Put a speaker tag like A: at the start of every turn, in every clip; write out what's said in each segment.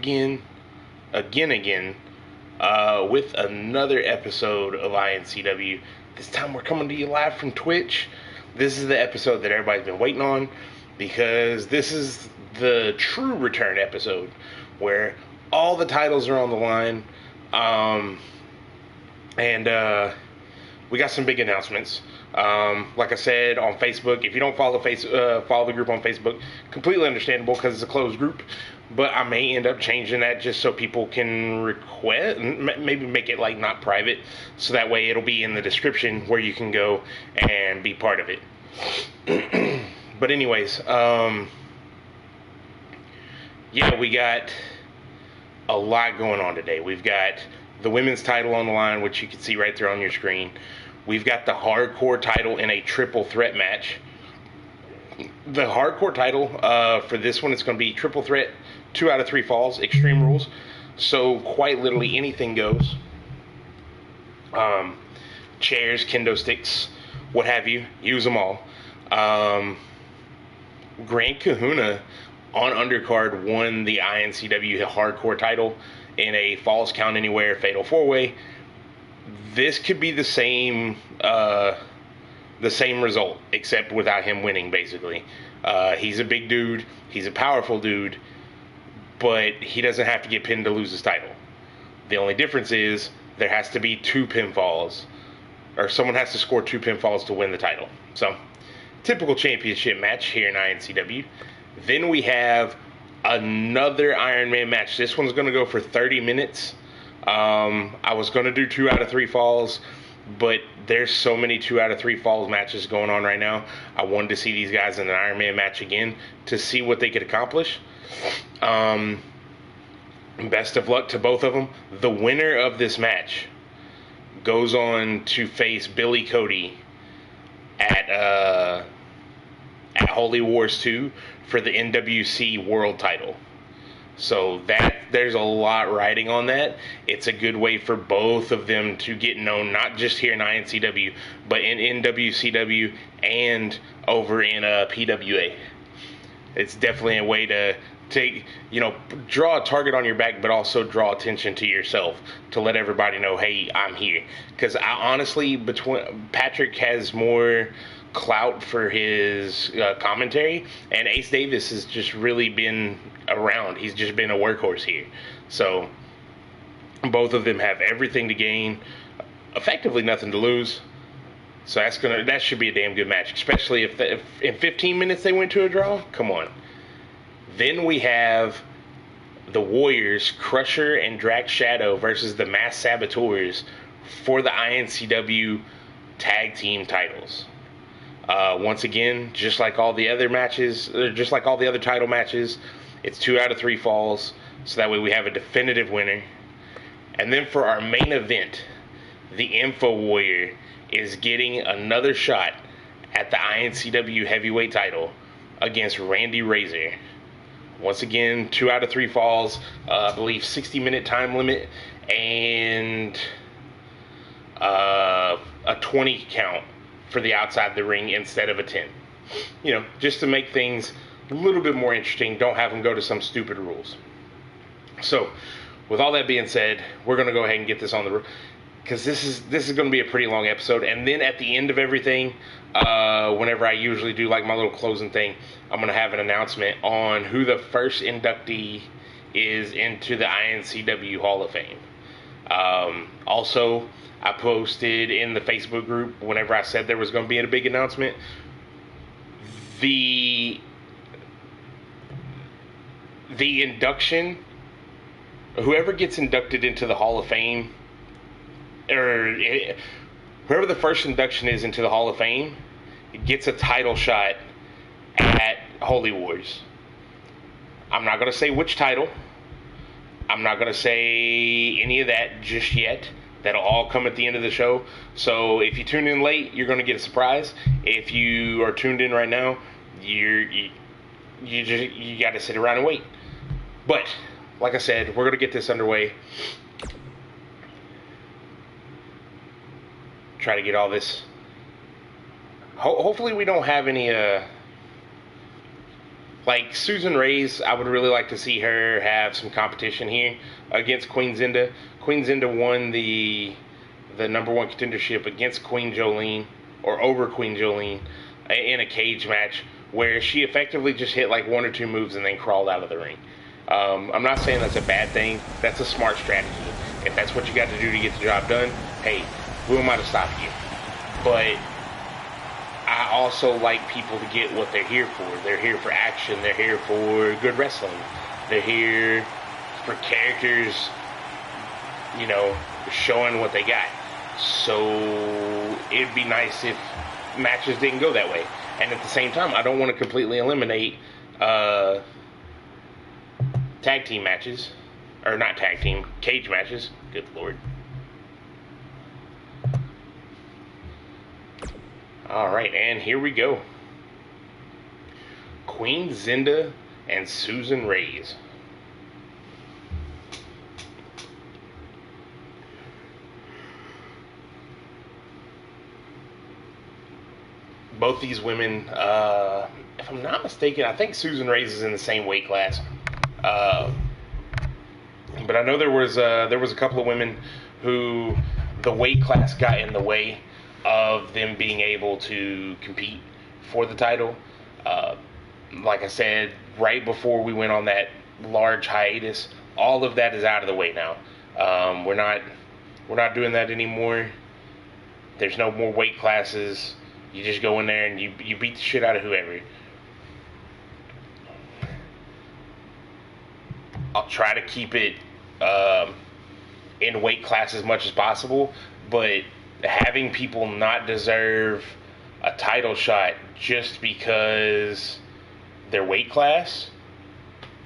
A: again, with another episode of iNCW. This time we're coming to you live from Twitch. This is the episode that everybody's been waiting on because this is the true return episode where all the titles are on the line. And we got some big announcements. Like I said on Facebook, if you don't follow the group on Facebook, completely understandable because it's a closed group. But I may end up changing that just so people can request, maybe make it like not private, so that way it'll be in the description where you can go and be part of it. But anyways, yeah, we got a lot going on today. We've got the women's title on the line, which you can see right there on your screen. We've got the hardcore title in a triple threat match. The hardcore title for this one, it's going to be triple threat, 2 out of 3 falls, Extreme Rules. So quite literally anything goes. Chairs, kendo sticks, what have you. Use them all. Grand Kahuna on undercard won the iNCW hardcore title in a falls count anywhere fatal 4-way. This could be the same result, except without him winning, basically. He's a big dude. He's a powerful dude. But he doesn't have to get pinned to lose his title. The only difference is there has to be 2 pinfalls. Or someone has to score 2 pinfalls to win the title. So, typical championship match here in iNCW. Then we have another Iron Man match. This one's going to go for 30 minutes. I was going to do 2 out of 3 falls, but there's so many 2 out of 3 falls matches going on right now. I wanted to see these guys in an Iron Man match again to see what they could accomplish. Best of luck to both of them. The winner of this match goes on to face Billy Cody at Holy Wars 2 for the NWC World title. So there's a lot riding on that. It's a good way for both of them to get known, not just here in iNCW, but in NWCW and over in PWA. It's definitely a way to draw a target on your back, but also draw attention to yourself to let everybody know, hey, I'm here. Because honestly, Patrick has more clout for his commentary, and Ace Davis has just really been around. He's just been a workhorse here. So both of them have everything to gain, effectively nothing to lose. So that should be a damn good match, especially if in 15 minutes they went to a draw. Come on. Then we have the Warriors, Crusher and Drax Shadow versus the Mass Saboteurs for the iNCW tag team titles. Once again, just like all the other title matches, it's 2 out of 3 falls, so that way we have a definitive winner. And then for our main event, the Info Warrior is getting another shot at the iNCW heavyweight title against Randy Razor. Once again, 2 out of 3 falls, I believe 60-minute time limit, and a 20 count for the outside the ring instead of a 10. Just to make things a little bit more interesting. Don't have them go to some stupid rules. So, with all that being said, we're going to go ahead and get this on the, because this is going to be a pretty long episode. And then at the end of everything, whenever I usually do like my little closing thing, I'm going to have an announcement on who the first inductee is into the iNCW Hall of Fame. Also, I posted in the Facebook group whenever I said there was going to be a big announcement. The induction, whoever gets inducted into the Hall of Fame, or whoever the first induction is into the Hall of Fame, gets a title shot at Holy Wars. I'm not going to say which title. I'm not going to say any of that just yet. That'll all come at the end of the show. So if you tune in late, you're going to get a surprise. If you are tuned in right now, you got to sit around and wait. But like I said, we're going to get this underway. Try to get all this. Hopefully we don't have any like Susan Reyes, I would really like to see her have some competition here against Queen Zinda. Queen Zinda won the number one contendership against Queen Jolene, or over Queen Jolene, in a cage match where she effectively just hit like one or two moves and then crawled out of the ring. I'm not saying that's a bad thing. That's a smart strategy. If that's what you got to do to get the job done, hey, who am I to stop you? But I also like people to get what they're here for. They're here for action. They're here for good wrestling. They're here for characters, you know, showing what they got. So it'd be nice if matches didn't go that way. And at the same time, I don't want to completely eliminate tag team matches. Or not tag team, cage matches. Good Lord. Alright, and here we go. Queen Zinda and Susan Reyes. Both these women, if I'm not mistaken, I think Susan Reyes is in the same weight class. But I know there was a couple of women who the weight class got in the way of them being able to compete for the title. Like I said, right before we went on that large hiatus, all of that is out of the way now. We're not doing that anymore. There's no more weight classes. You just go in there and you beat the shit out of whoever. I'll try to keep it in weight class as much as possible, but having people not deserve a title shot just because their weight class,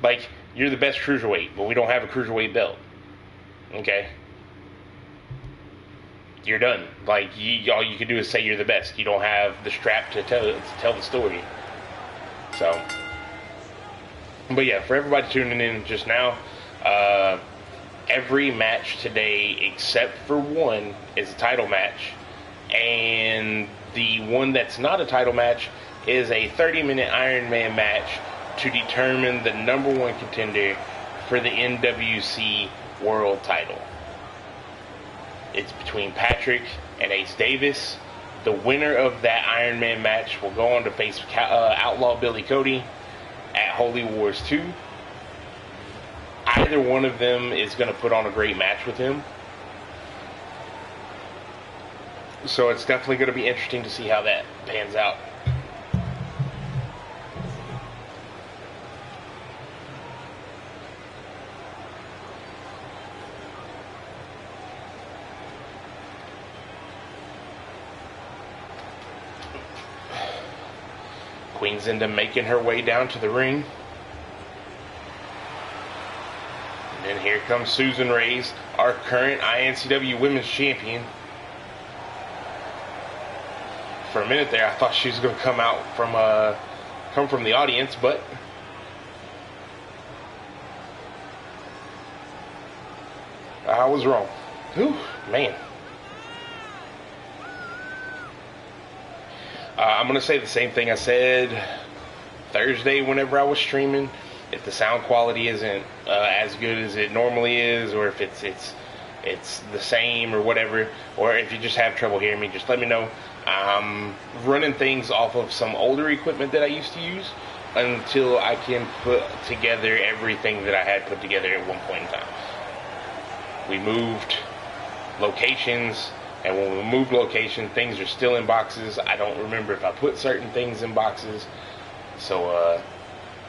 A: like, you're the best cruiserweight, but we don't have a cruiserweight belt. Okay? You're done. Like, all you can do is say you're the best. You don't have the strap to tell the story. So, but yeah, for everybody tuning in just now, every match today except for one is a title match, and the one that's not a title match is a 30-minute Iron Man match to determine the number one contender for the NWC World title. It's between Patrick and Ace Davis. The winner of that Iron Man match will go on to face Outlaw Billy Cody at Holy Wars 2. Either one of them is going to put on a great match with him. So it's definitely going to be interesting to see how that pans out. Queen Zinda making her way down to the ring. And then here comes Susan Reyes, our current iNCW Women's Champion. For a minute there, I thought she was going to come from the audience, but I was wrong. Whew, man. I'm going to say the same thing I said Thursday whenever I was streaming. If the sound quality isn't as good as it normally is, or if it's the same or whatever, or if you just have trouble hearing me, just let me know. I'm running things off of some older equipment that I used to use until I can put together everything that I had put together at one point in time. We moved locations. And when we moved location, things are still in boxes. I don't remember if I put certain things in boxes. So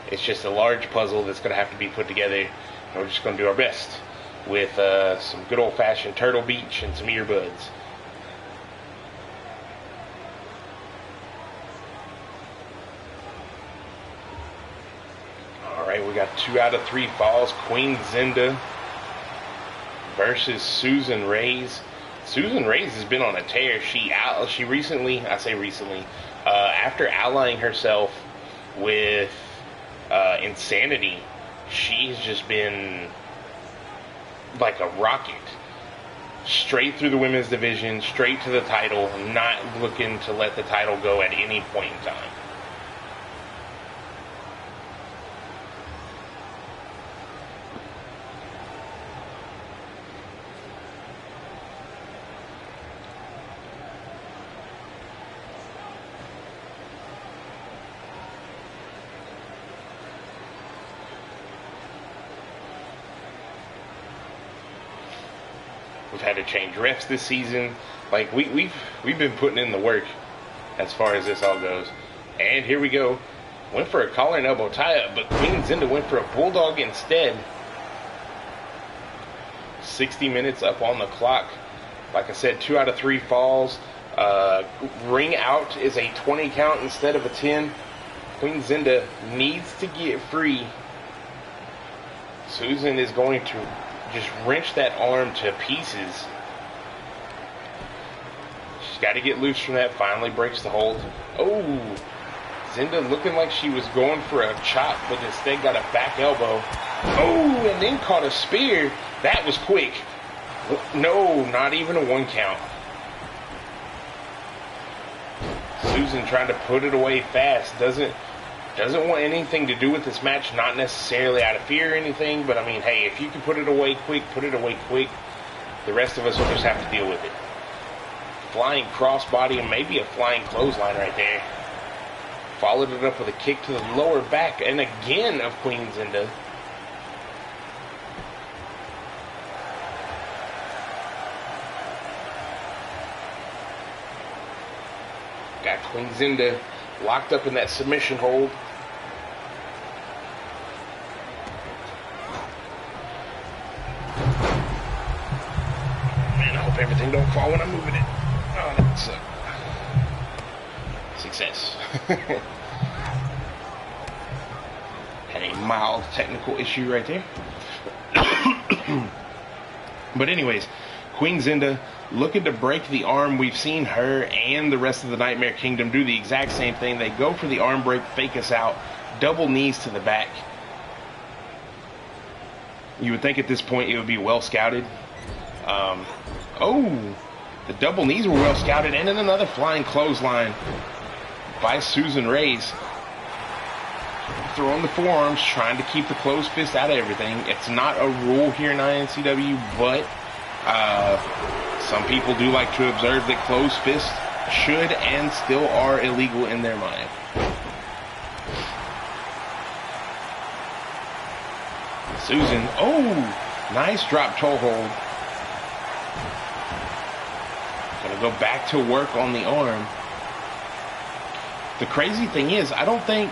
A: it's just a large puzzle that's going to have to be put together. And we're just going to do our best with some good old-fashioned Turtle Beach and some earbuds. Alright, we got 2 out of 3 falls. Queen Zinda versus Susan Reyes. Susan Reyes has been on a tear. She recently, after allying herself with Insanity, she's just been like a rocket. Straight through the women's division, straight to the title, not looking to let the title go at any point in time. We've had to change refs this season. Like we've been putting in the work as far as this all goes. And here we go. Went for a collar and elbow tie-up, but Queen Zinda went for a bulldog instead. 60 minutes up on the clock. Like I said, 2 out of 3 falls. Ring out is a 20 count instead of a 10. Queen Zinda needs to get free. Susan is going to just wrench that arm to pieces. She's got to get loose from that. Finally breaks the hold. Oh, Zinda looking like she was going for a chop, but instead got a back elbow. Oh, and then caught a spear. That was quick. No, not even a 1 count. Susan trying to put it away fast. Doesn't want anything to do with this match. Not necessarily out of fear or anything, but I mean, hey, if you can put it away quick, put it away quick. The rest of us will just have to deal with it. Flying crossbody and maybe a flying clothesline right there. Followed it up with a kick to the lower back, and again of Queen Zinda. Got Queen Zinda locked up in that submission hold. Man, I hope everything don't fall when I'm moving it. Oh, that sucks. Success. Had a mild technical issue right there. But anyways, Queen Zinda looking to break the arm. We've seen her and the rest of the Nightmare Kingdom do the exact same thing. They go for the arm break, fake us out, double knees to the back. You would think at this point it would be well scouted. Oh, the double knees were well scouted, and then another flying clothesline by Susan Reyes. Throwing the forearms, trying to keep the closed fist out of everything. It's not a rule here in iNCW, but some people do like to observe that closed fists should and still are illegal in their mind. Susan, oh, nice drop toe hold. Gonna go back to work on the arm. The crazy thing is, I don't think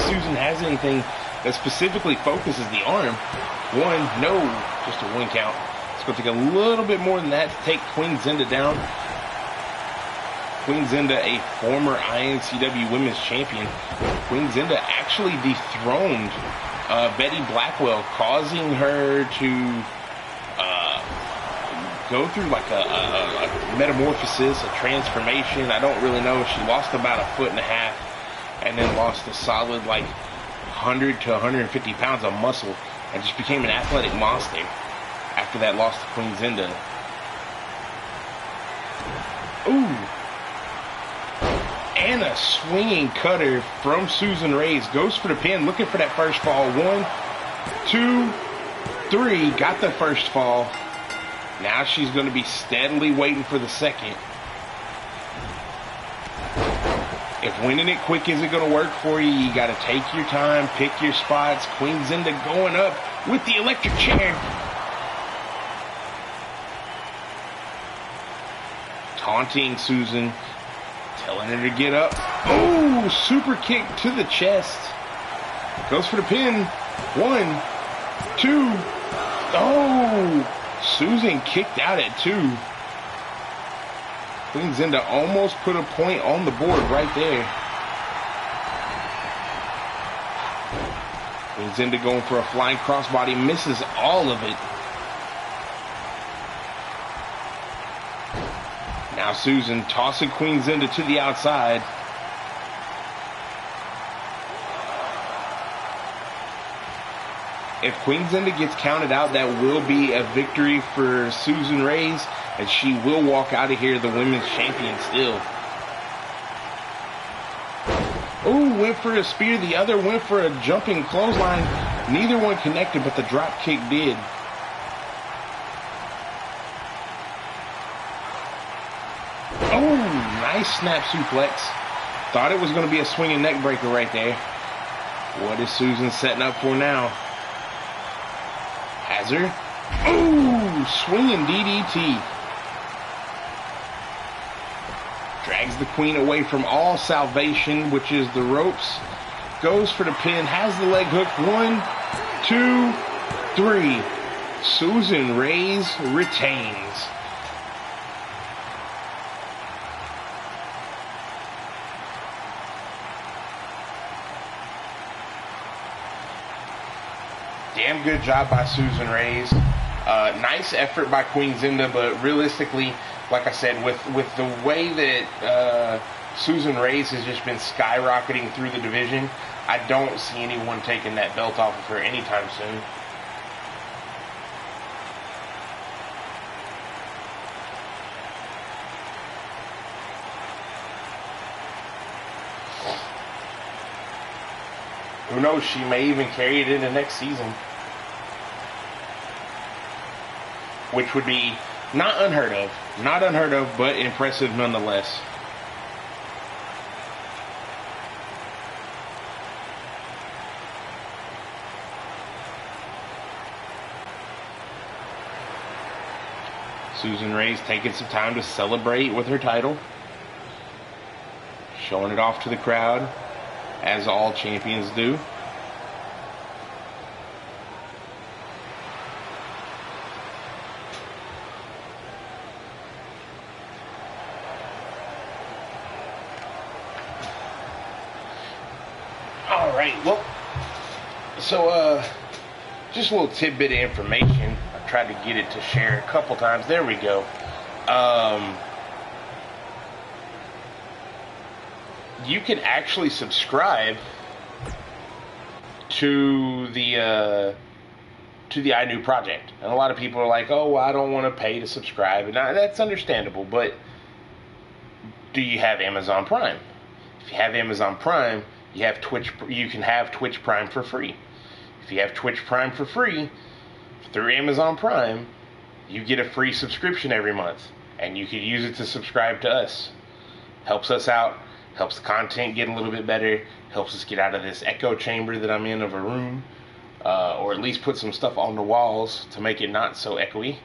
A: Susan has anything that specifically focuses the arm. No, just a 1 count. It's going to take a little bit more than that to take Queen Zinda down. Queen Zinda, a former iNCW Women's Champion. Queen Zinda actually dethroned Betty Blackwell, causing her to go through like a metamorphosis, a transformation. I don't really know. She lost about 1.5 feet and then lost a solid like 100 to 150 pounds of muscle and just became an athletic monster after that loss to Queen Zinda. Ooh. And a swinging cutter from Susan Reyes. Goes for the pin, looking for that first fall. 1, 2, 3. Got the first fall. Now she's going to be steadily waiting for the second. If winning it quick isn't going to work for you, you got to take your time, pick your spots. Queen Zinda going up with the electric chair. Taunting Susan, telling her to get up. Oh, super kick to the chest. Goes for the pin. 1, 2. Oh, Susan kicked out at 2. Queen Zinda almost put a point on the board right there. Queen Zinda going for a flying crossbody, misses all of it. Now Susan tossing Queen Zinda to the outside. If Queen Zinda gets counted out, that will be a victory for Susan Reyes, and she will walk out of here the women's champion still. Oh, went for a spear. The other went for a jumping clothesline. Neither one connected, but the drop kick did. Oh, nice snap suplex. Thought it was going to be a swinging neck breaker right there. What is Susan setting up for now? Has her. Ooh! swinging DDT. Drags the Queen away from all salvation, which is the ropes. Goes for the pin, has the leg hook. 1, 2, 3. Susan Reyes retains. Damn good job by Susan Reyes. Nice effort by Queen Zinda, but realistically, like I said, with the way that Susan Reyes has just been skyrocketing through the division, I don't see anyone taking that belt off of her anytime soon. Who knows, she may even carry it into next season. Which would be not unheard of. Not unheard of, but impressive nonetheless. Susan Reyes taking some time to celebrate with her title. Showing it off to the crowd, as all champions do. Alright, well, so, just a little tidbit of information. I tried to get it to share a couple times. There we go. You can actually subscribe to the iNCW project, and a lot of people are like, "Oh, well, I don't want to pay to subscribe," and that's understandable. But do you have Amazon Prime? If you have Amazon Prime, you have Twitch. You can have Twitch Prime for free. If you have Twitch Prime for free through Amazon Prime, you get a free subscription every month, and you can use it to subscribe to us. Helps us out. Helps the content get a little bit better. Helps us get out of this echo chamber that I'm in of a room. Or at least put some stuff on the walls to make it not so echoey.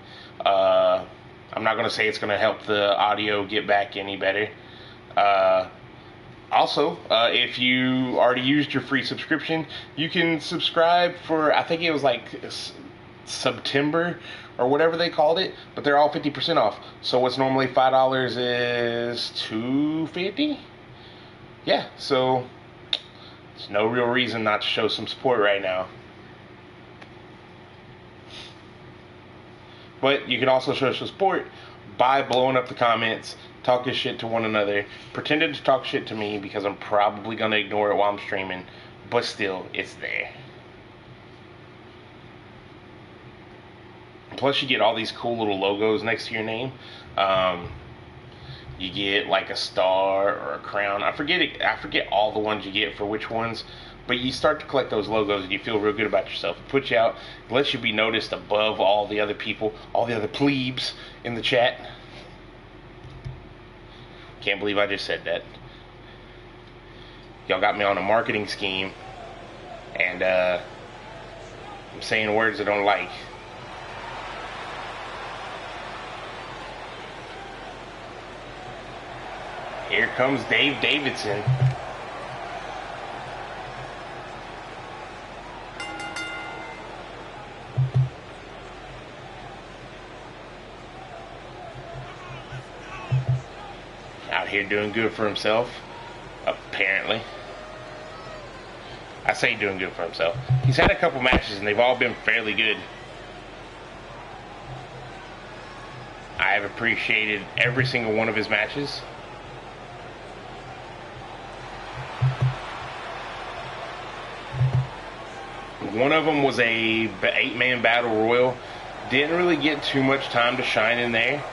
A: I'm not going to say it's going to help the audio get back any better. Also, if you already used your free subscription, you can subscribe for, I think it was like September or whatever they called it, but they're all 50% off. So what's normally $5 is $2.50? Yeah, so there's no real reason not to show some support right now. But you can also show some support by blowing up the comments, talking shit to one another, pretending to talk shit to me because I'm probably going to ignore it while I'm streaming, but still, it's there. Plus, you get all these cool little logos next to your name. You get like a star or a crown. I forget all the ones you get for which ones, but you start to collect those logos and you feel real good about yourself. It puts you out, it lets you be noticed above all the other people, all the other plebes in the chat. Can't believe I just said that. Y'all got me on a marketing scheme, and I'm saying words I don't like. Here comes Dave Davidson. Out here doing good for himself, apparently. I say doing good for himself. He's had a couple matches and they've all been fairly good. I have appreciated every single one of his matches. One of them was a 8-man battle royal. Didn't really get too much time to shine in there.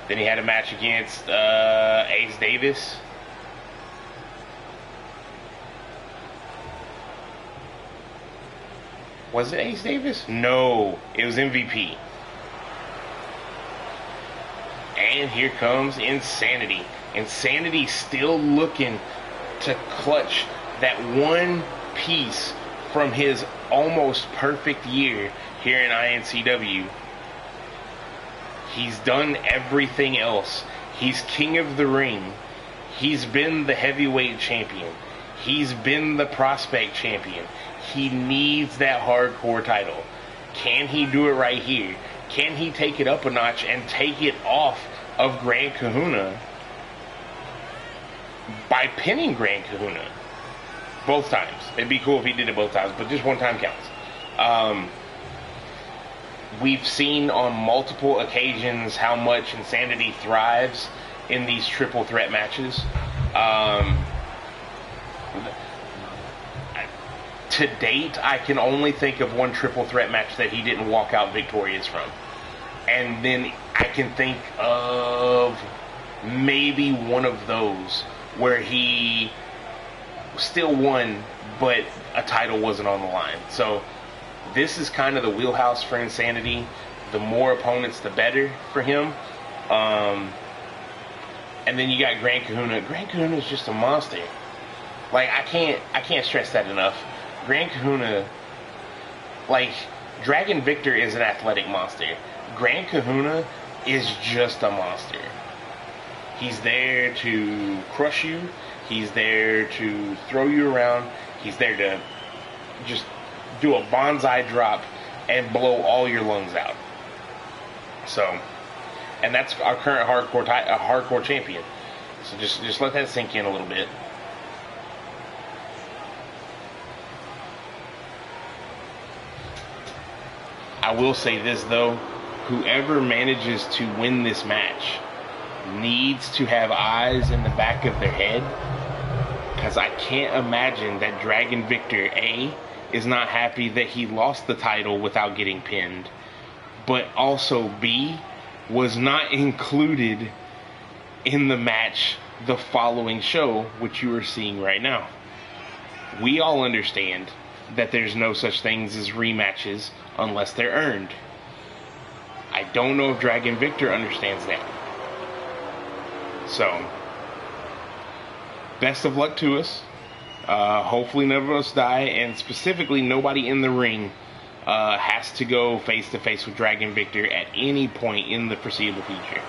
A: Then he had a match against Ace Davis. Was it Ace Davis? No, it was MVP. And here comes Insanity. Insanity still looking to clutch that one piece from his almost perfect year. here in iNCW. He's done everything else. He's king of the ring. He's been the heavyweight champion. He's been the prospect champion. He needs that hardcore title. Can he do it right here? Can he take it up a notch and take it off of Grand Kahuna by pinning Grand Kahuna both times? It'd be cool if he did it both times, but just one time counts. We've seen on multiple occasions how much Insanity thrives in these triple threat matches. To date, I can only think of one triple threat match that he didn't walk out victorious from. And then I can think of maybe one of those where he still won, but a title wasn't on the line. So this is kind of the wheelhouse for Insanity. The more opponents, the better for him. And then you got Grand Kahuna. Grand Kahuna is just a monster. Like, I can't stress that enough. Grand Kahuna, like, Dragon Victor is an athletic monster. Grand Kahuna is just a monster. He's there to crush you. He's there to throw you around. He's there to just do a bonsai drop and blow all your lungs out. So, and that's our current hardcore champion. So just let that sink in a little bit. I will say this though, whoever manages to win this match needs to have eyes in the back of their head, because I can't imagine that Dragon Victor A is not happy that he lost the title without getting pinned, but also B was not included in the match the following show, which you are seeing right now. We all understand that there's no such things as rematches unless they're earned. I don't know if Dragon Victor understands that. So, best of luck to us. Hopefully none of us die, and specifically nobody in the ring has to go face to face with Dragon Victor at any point in the foreseeable future.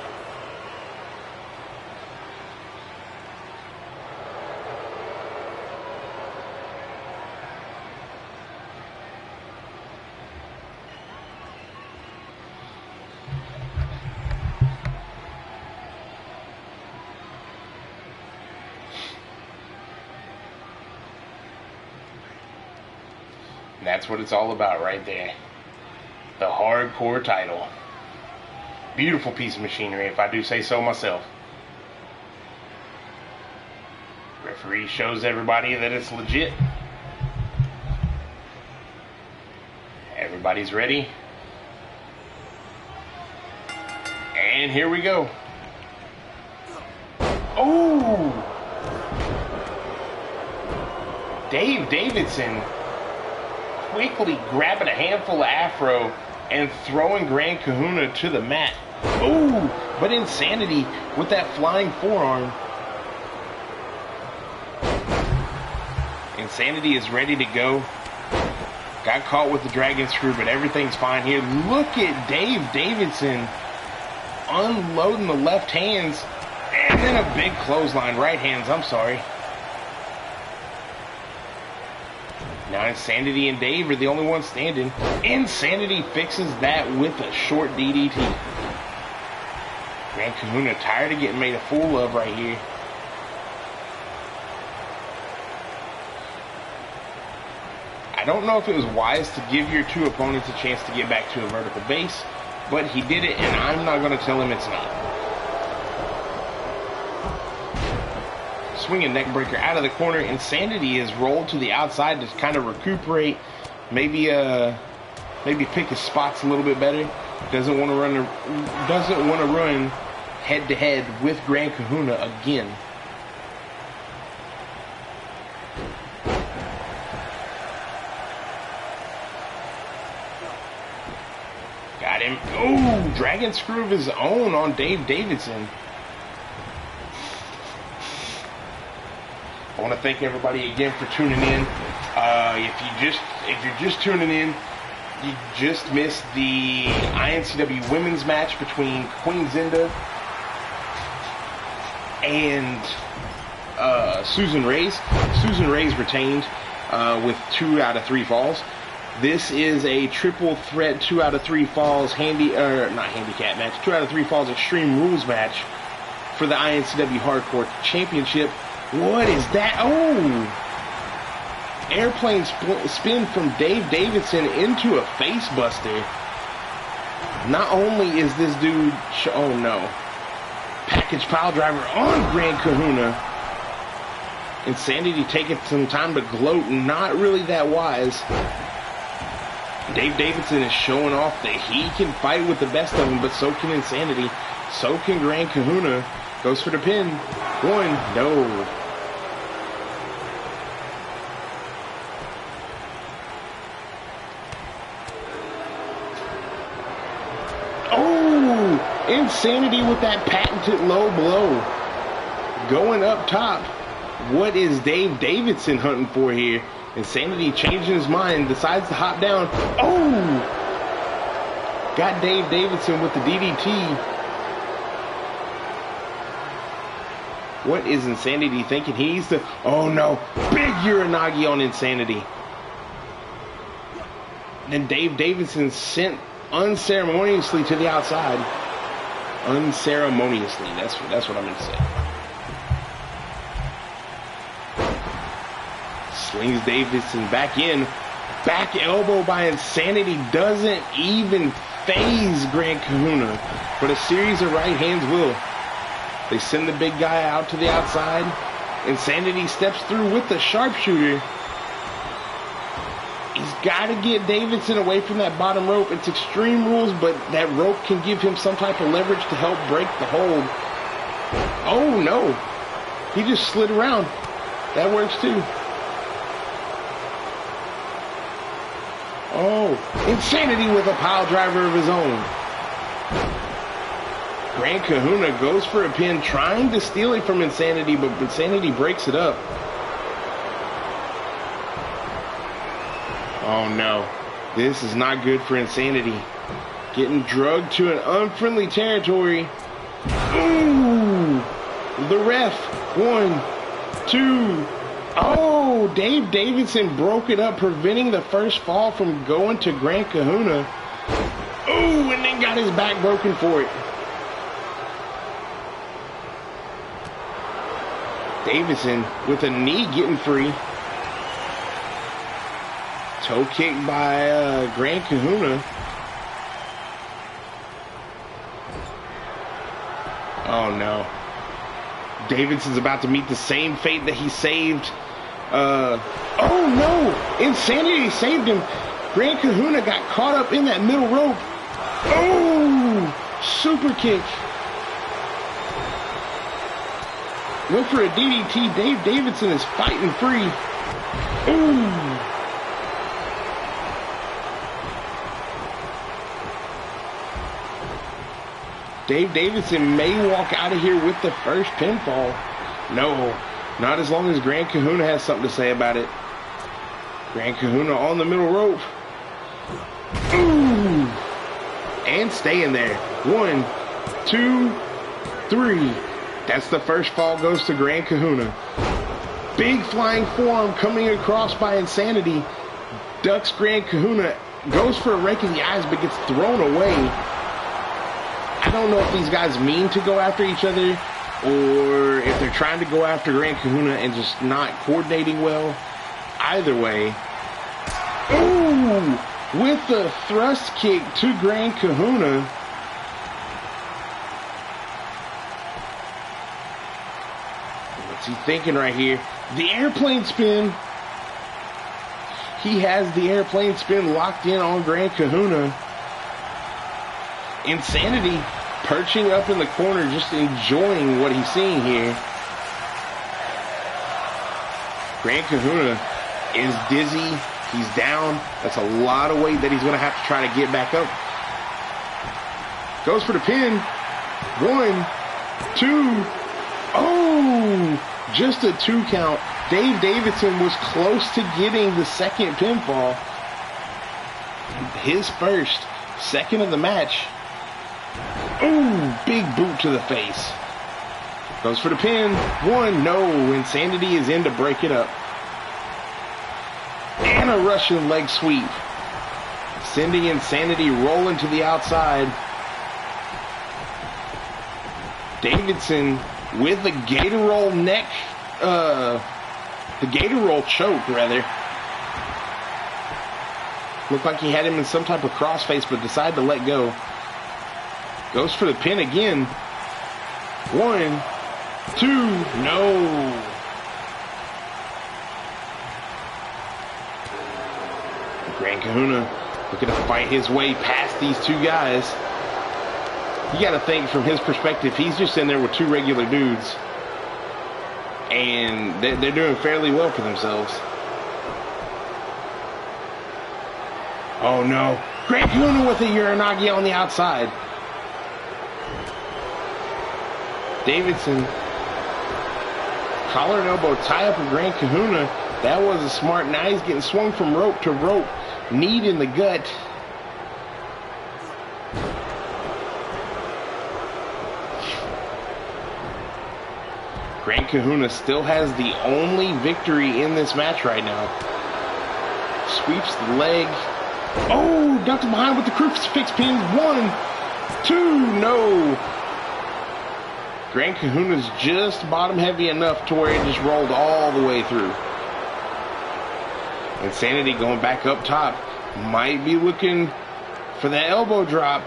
A: And that's what it's all about right there. The hardcore title. Beautiful piece of machinery, if I do say so myself. Referee shows everybody that it's legit. Everybody's ready. And here we go. Oh! Dave Davidson quickly grabbing a handful of Afro and throwing Grand Kahuna to the mat. Ooh, but Insanity with that flying forearm. Insanity is ready to go. Got caught with the dragon screw, but everything's fine here. Look at Dave Davidson unloading the left hands, and then a big clothesline. Right hands, I'm sorry. Now Insanity and Dave are the only ones standing. Insanity fixes that with a short DDT. Grand Kahuna tired of getting made a fool of right here. I don't know if it was wise to give your two opponents a chance to get back to a vertical base, but he did it, and I'm not going to tell him it's not. Swinging neck breaker out of the corner. Insanity is rolled to the outside to kind of recuperate, maybe pick his spots a little bit better. Doesn't want to run head to head with Grand Kahuna again. Got him. Oh, dragon screw of his own on Dave Davidson. I want to thank everybody again for tuning in. If you're just tuning in, You just missed the iNCW women's match between Queen Zinda and Susan Reyes. Susan Reyes retained with 2 out of 3 falls. This is a triple threat 2 out of 3 falls not handicap match, 2 out of 3 falls extreme rules match for the iNCW Hardcore Championship. What is that? Oh! Airplane spin from Dave Davidson into a face buster. Not only is this dude, oh no, package pile driver on Grand Kahuna. Insanity taking some time to gloat, not really that wise. Dave Davidson is showing off that he can fight with the best of them, but so can Insanity. So can Grand Kahuna. Goes for the pin. 1, no. Oh! Insanity with that patented low blow. Going up top. What is Dave Davidson hunting for here? Insanity changing his mind, decides to hop down. Oh! Got Dave Davidson with the DDT. What is Insanity thinking? He needs to... Oh no! Big Uranagi on Insanity. Then Dave Davidson sent unceremoniously to the outside. Unceremoniously. That's what I'm going to say. Slings Davidson back in. Back elbow by Insanity doesn't even phase Grand Kahuna. But a series of right hands will. They send the big guy out to the outside. Insanity steps through with the sharpshooter. He's got to get Davidson away from that bottom rope. It's extreme rules, but that rope can give him some type of leverage to help break the hold. Oh no. He just slid around. That works too. Oh, Insanity with a pile driver of his own. Grand Kahuna goes for a pin, trying to steal it from Insanity, but Insanity breaks it up. Oh no, this is not good for Insanity. Getting drugged to an unfriendly territory. Ooh, the ref. 1, 2. Oh, Dave Davidson broke it up, preventing the first fall from going to Grand Kahuna. Ooh, and then got his back broken for it. Davidson with a knee getting free. Toe kick by Grand Kahuna. Oh no. Davidson's about to meet the same fate that he saved. Oh no! Insanity saved him. Grand Kahuna got caught up in that middle rope. Oh! Super kick. Went for a DDT. Dave Davidson is fighting free. Ooh! Dave Davidson may walk out of here with the first pinfall. No, not as long as Grand Kahuna has something to say about it. Grand Kahuna on the middle rope. Ooh! And staying there. 1, 2, 3. That's the first fall, goes to Grand Kahuna. Big flying forearm coming across by Insanity. Ducks Grand Kahuna. Goes for a rake in the eyes, but gets thrown away. I don't know if these guys mean to go after each other, or if they're trying to go after Grand Kahuna and just not coordinating well. Either way. Ooh! With the thrust kick to Grand Kahuna. What's he thinking right here? The airplane spin. He has the airplane spin locked in on Grand Kahuna. Insanity perching up in the corner, just enjoying what he's seeing here. Grand Kahuna is dizzy. He's down. That's a lot of weight that he's going to have to try to get back up. Goes for the pin. 1, 2. Oh! Just a 2 count. Dave Davidson was close to getting the second pinfall.
B: his first, second of the match. Ooh, big boot to the face. Goes for the pin. 1, no. Insanity is in to break it up. And a Russian leg sweep. Sending Insanity rolling to the outside. Davidson with the gator roll neck, the gator roll choke, rather. Looked like he had him in some type of crossface, but decided to let go. Goes for the pin again. 1, 2, no. Grand Kahuna looking to fight his way past these two guys. You got to think from his perspective, he's just in there with two regular dudes. And they're doing fairly well for themselves. Oh no. Grand Kahuna with a Uranagi on the outside. Davidson. Collar and elbow tie up of Grand Kahuna. That was a smart. Now he's getting swung from rope to rope. Knee in the gut. Grand Kahuna still has the only victory in this match right now. Sweeps the leg. Oh, ducked behind with the crucifix pins. 1, 2, no. Grand Kahuna's just bottom heavy enough to where it just rolled all the way through. Insanity going back up top. Might be looking for the elbow drop.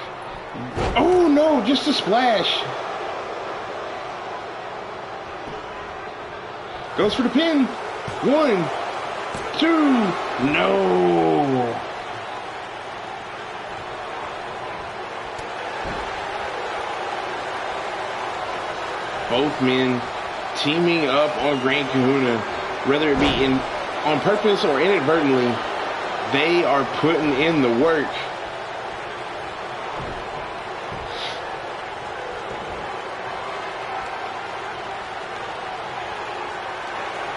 B: Oh no, just a splash. Goes for the pin. 1, 2, no. Both men teaming up on Grand Kahuna, whether it be on purpose or inadvertently, they are putting in the work.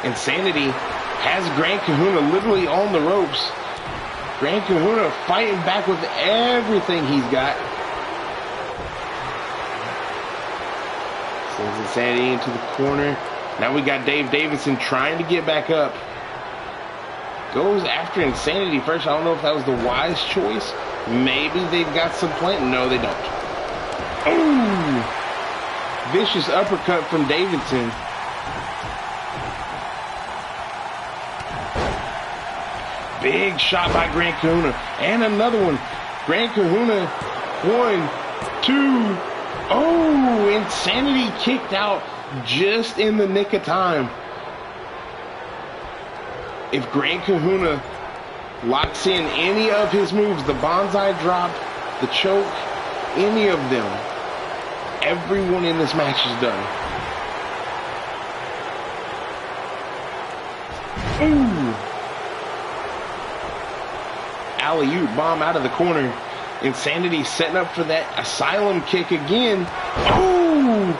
B: Insanity has Grand Kahuna literally on the ropes. Grand Kahuna fighting back with everything he's got. Sends Insanity into the corner. Now we got Dave Davidson trying to get back up. Goes after Insanity first. I don't know if that was the wise choice. Maybe they've got some plan. No, they don't. Ooh! Vicious uppercut from Davidson. Big shot by Grand Kahuna. And another one. Grand Kahuna. 1, 2. Oh, Insanity kicked out just in the nick of time. If Grand Kahuna locks in any of his moves, the bonsai drop, the choke, any of them, everyone in this match is done. Ooh. Alley-oop bomb out of the corner. Insanity setting up for that asylum kick again. Oh!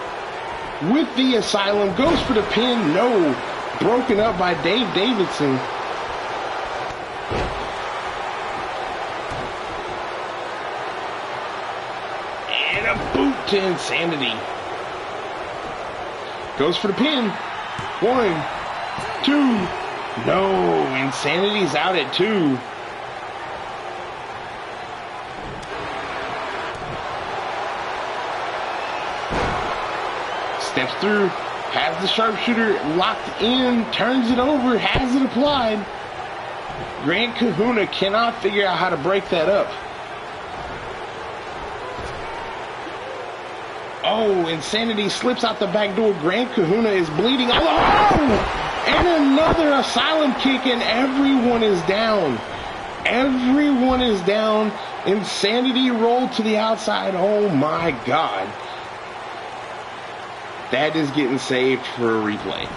B: With the asylum. Goes for the pin. No. Broken up by Dave Davidson. And a boot to Insanity. Goes for the pin. 1, 2. No. Insanity's out at 2. Steps through, has the sharpshooter locked in, turns it over, has it applied. Grand Kahuna cannot figure out how to break that up. Oh, Insanity slips out the back door. Grand Kahuna is bleeding. Oh! And another asylum kick, and everyone is down. Everyone is down. Insanity rolled to the outside. Oh my God. That is getting saved for a replay.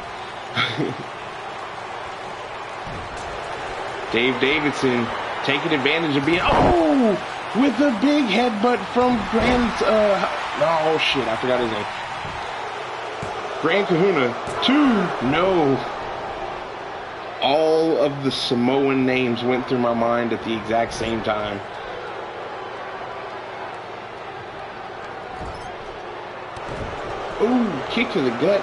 B: Dave Davidson taking advantage of being... Oh! With a big headbutt from Grand... oh, shit. I forgot his name. Grand Kahuna. 2. No. All of the Samoan names went through my mind at the exact same time. Ooh, kick to the gut.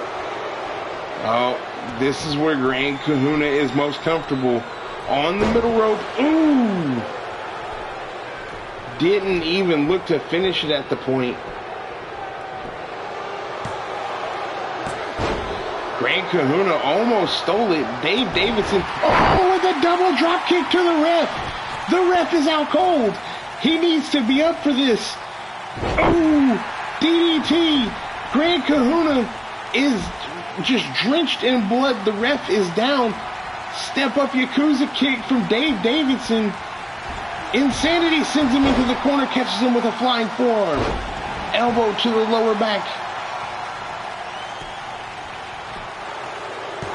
B: Oh, this is where Grand Kahuna is most comfortable. On the middle rope. Ooh. Didn't even look to finish it at the point. Grand Kahuna almost stole it. Dave Davidson. Oh, with a double drop kick to the ref. The ref is out cold. He needs to be up for this. Ooh, DDT. Grand Kahuna is just drenched in blood. The ref is down. Step up Yakuza kick from Dave Davidson. Insanity sends him into the corner, catches him with a flying forearm. Elbow to the lower back.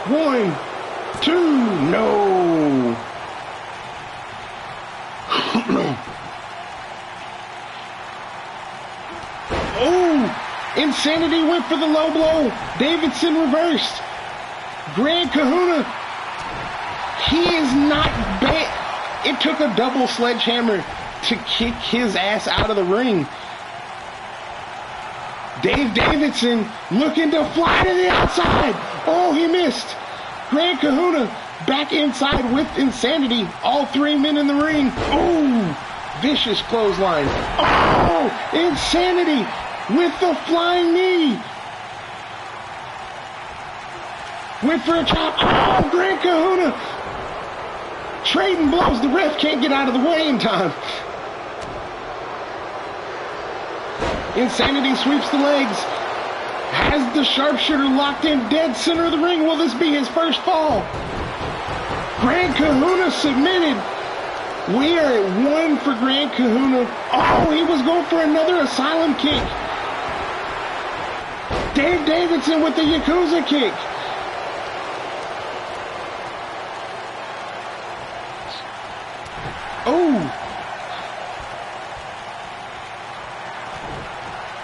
B: 1, 2, no. Oh, Insanity went for the low blow. Davidson reversed. Grand Kahuna, he is not bad. It took a double sledgehammer to kick his ass out of the ring. Dave Davidson looking to fly to the outside. Oh, he missed. Grand Kahuna back inside with Insanity. All three men in the ring. Oh, vicious clothesline. Oh, Insanity with the flying knee. Went for a chop. Oh, Grand Kahuna trading blows. The ref can't get out of the way in time. Insanity sweeps the legs. Has the sharpshooter locked in dead center of the ring. Will this be his first fall? Grand Kahuna submitted. We are at 1 for Grand Kahuna. Oh, he was going for another asylum kick. Dave Davidson with the Yakuza kick. Oh.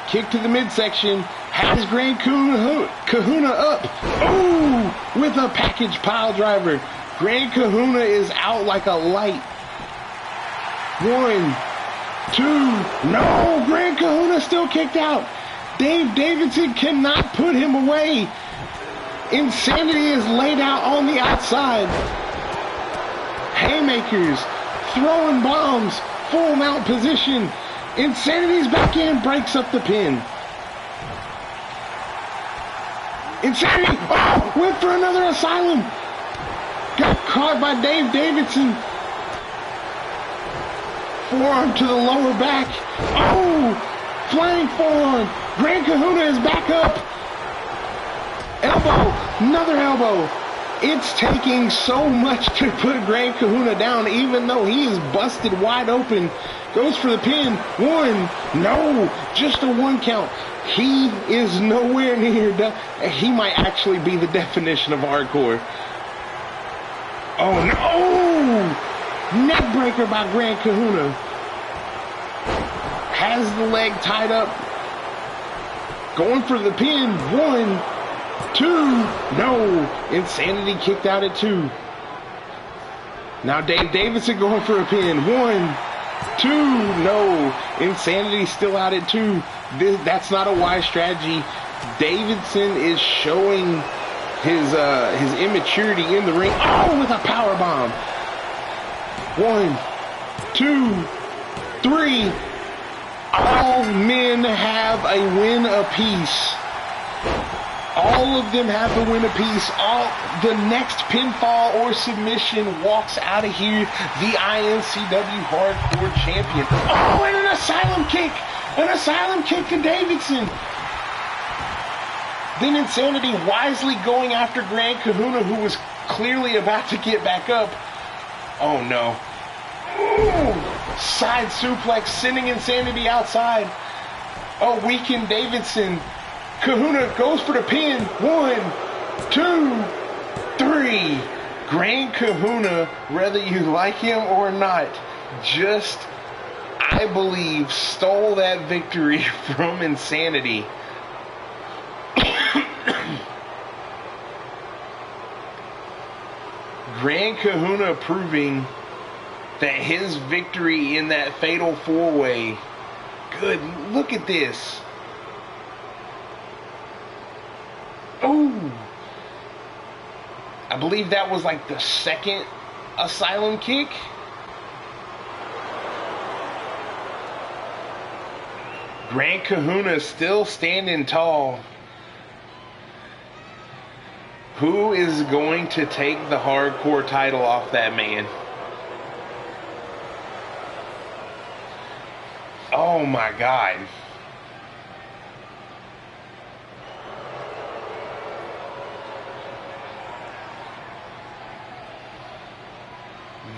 B: Kick to the midsection. Has Grand Kahuna up. Oh, with a package pile driver. Grand Kahuna is out like a light. 1, 2, no. Grand Kahuna still kicked out. Dave Davidson cannot put him away. Insanity is laid out on the outside. Haymakers, throwing bombs, full mount position. Insanity's back in, breaks up the pin. Insanity, oh, went for another asylum. Got caught by Dave Davidson. Forearm to the lower back. Oh, flying forearm. Grand Kahuna is back up. Elbow, another elbow. It's taking so much to put Grand Kahuna down, even though he is busted wide open. Goes for the pin. 1, no, just a 1 count. He is nowhere near. He might actually be the definition of hardcore. Oh no! Neck breaker by Grand Kahuna. Has the leg tied up. Going for the pin. 1, 2, no. Insanity kicked out at 2. Now Dave Davidson going for a pin. 1, 2, no. Insanity still out at 2. That's not a wise strategy. Davidson is showing his immaturity in the ring. Oh, with a power bomb. 1, 2, 3. All men have a win apiece. All of them have a win apiece. The next pinfall or submission walks out of here the iNCW Hardcore Champion. Oh, and an asylum kick. An asylum kick to Davidson. Then Insanity wisely going after Grand Kahuna, who was clearly about to get back up. Oh no. Ooh, side suplex, sending Insanity outside. Oh, weakened Davidson. Kahuna goes for the pin. 1, 2, 3. Grand Kahuna, whether you like him or not, just, I believe, stole that victory from Insanity. Grand Kahuna proving that his victory in that fatal 4-way. Good, look at this. I believe that was like the second Asylum kick. Grand Kahuna still standing tall. Who is going to take the hardcore title off that man? Oh my God.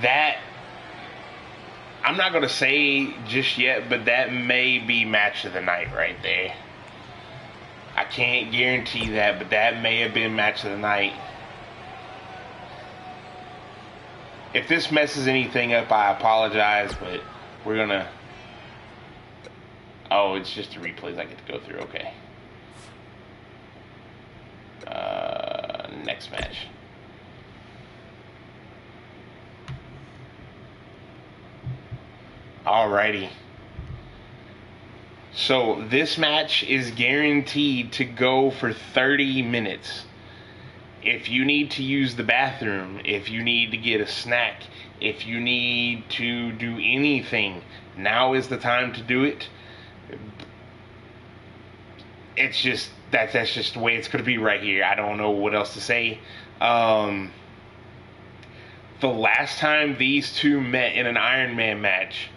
B: That, I'm not going to say just yet, but that may be match of the night right there. I can't guarantee that, but that may have been match of the night. If this messes anything up, I apologize, but we're going to... Oh, it's just the replays I get to go through. Okay. Next match. Alrighty. So this match is guaranteed to go for 30 minutes. If you need to use the bathroom, if you need to get a snack, if you need to do anything, now is the time to do it. It's just that's just the way it's going to be right here. I don't know what else to say. The last time these two met in an Iron Man match,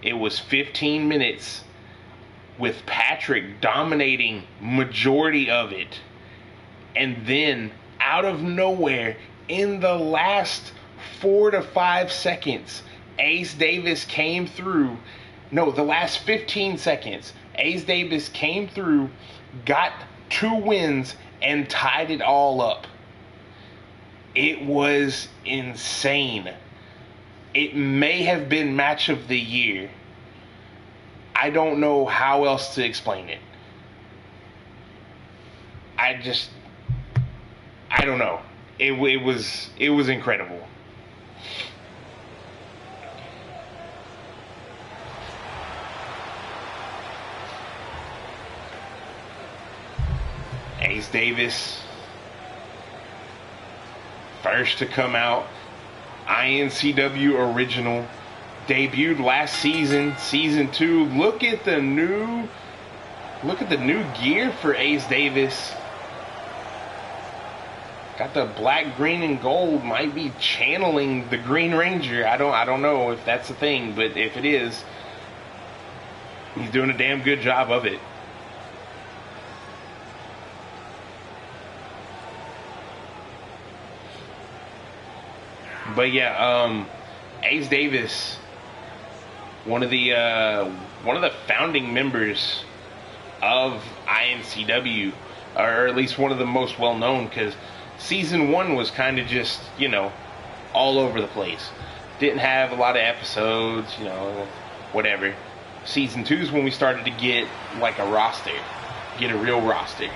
B: it was 15 minutes with Patrick dominating majority of it. And then, out of nowhere, in the last 4 to 5 seconds, Ace Davis came through. No, the last 15 seconds, Ace Davis came through, got 2 wins, and tied it all up. It was insane. It may have been match of the year. I don't know how else to explain it. I don't know. It was incredible. Ace Davis, first to come out, iNCW original, debuted last season, season 2. Look at the new gear for Ace Davis. Got the black, green, and gold. Might be channeling the Green Ranger. I don't know if that's a thing, but if it is, he's doing a damn good job of it. But yeah, Ace Davis, one of the founding members of iNCW, or at least one of the most well known, because season 1 was kind of just, all over the place. Didn't have a lot of episodes, whatever. Season 2 is when we started to get like a roster, get a real roster,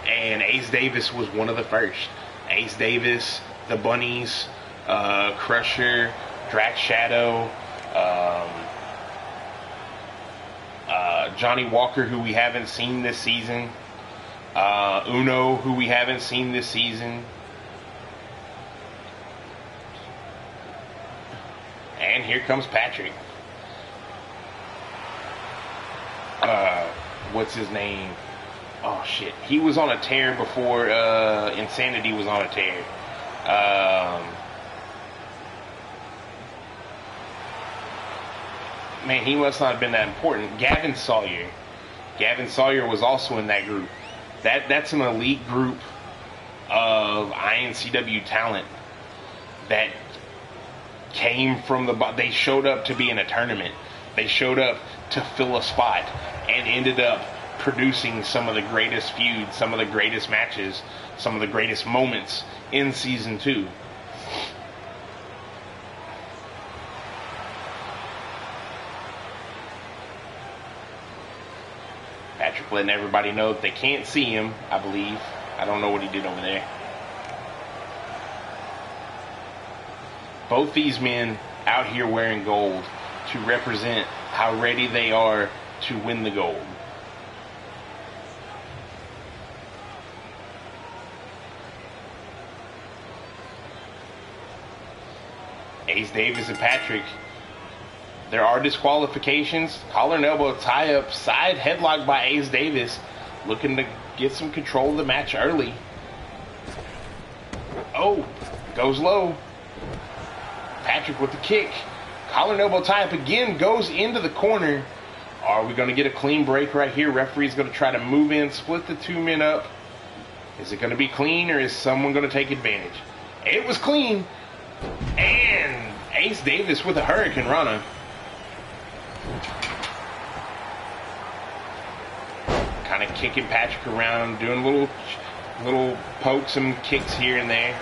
B: and Ace Davis was one of the first. Ace Davis, the Bunnies, Crusher, Drax Shadow, Johnny Walker, who we haven't seen this season, Uno, who we haven't seen this season, and here comes Patrick. What's his name? Oh shit, he was on a tear before Insanity was on a tear. Man, he must not have been that important. Gavin Sawyer. Gavin Sawyer was also in that group. That's an elite group of iNCW talent that came from they showed up to be in a tournament. They showed up to fill a spot and ended up producing some of the greatest feuds, some of the greatest matches, some of the greatest moments in season 2. Patrick letting everybody know that they can't see him, I believe. I don't know what he did over there. Both these men out here wearing gold to represent how ready they are to win the gold. Ace Davis and Patrick. There are disqualifications. Collar and elbow tie up. Side headlock by Ace Davis. Looking to get some control of the match early. Oh, goes low. Patrick with the kick. Collar and elbow tie up again. Goes into the corner. Are we going to get a clean break right here? Referee's going to try to move in, split the two men up. Is it going to be clean, or is someone going to take advantage? It was clean. And Ace Davis with a Hurricane Rana. Kind of kicking Patrick around, doing little pokes and kicks here and there.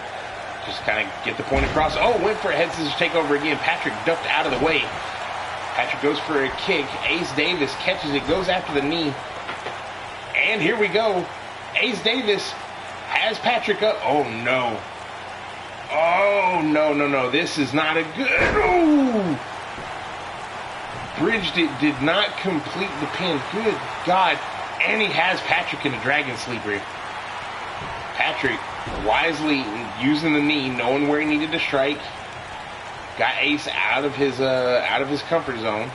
B: Just kind of get the point across. Oh, went for a head scissors takeover again. Patrick ducked out of the way. Patrick goes for a kick. Ace Davis catches it, goes after the knee. And here we go. Ace Davis has Patrick up. Oh, no. Oh, no. This is not a good... Ooh! Bridged it, did not complete the pin. Good God. And he has Patrick in a Dragon Sleeper. Patrick wisely using the knee, knowing where he needed to strike. Got Ace out of his comfort zone.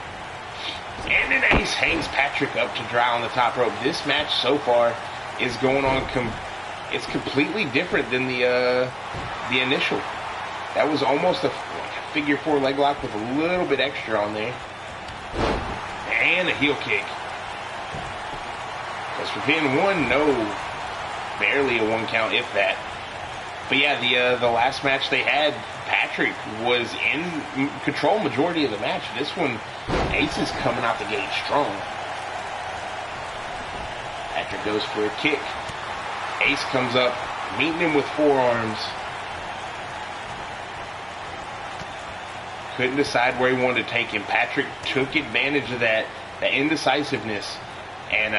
B: And then Ace hangs Patrick up to dry on the top rope. This match so far is going on. It's completely different than the initial. That was almost like a figure four leg lock with a little bit extra on there. And a heel kick. As for pin one, no. Barely a one count, if that. But yeah, the last match they had, Patrick was in control majority of the match. This one, Ace is coming out the gate strong. Patrick goes for a kick. Ace comes up, meeting him with forearms. Couldn't decide where he wanted to take him. Patrick took advantage of that indecisiveness, and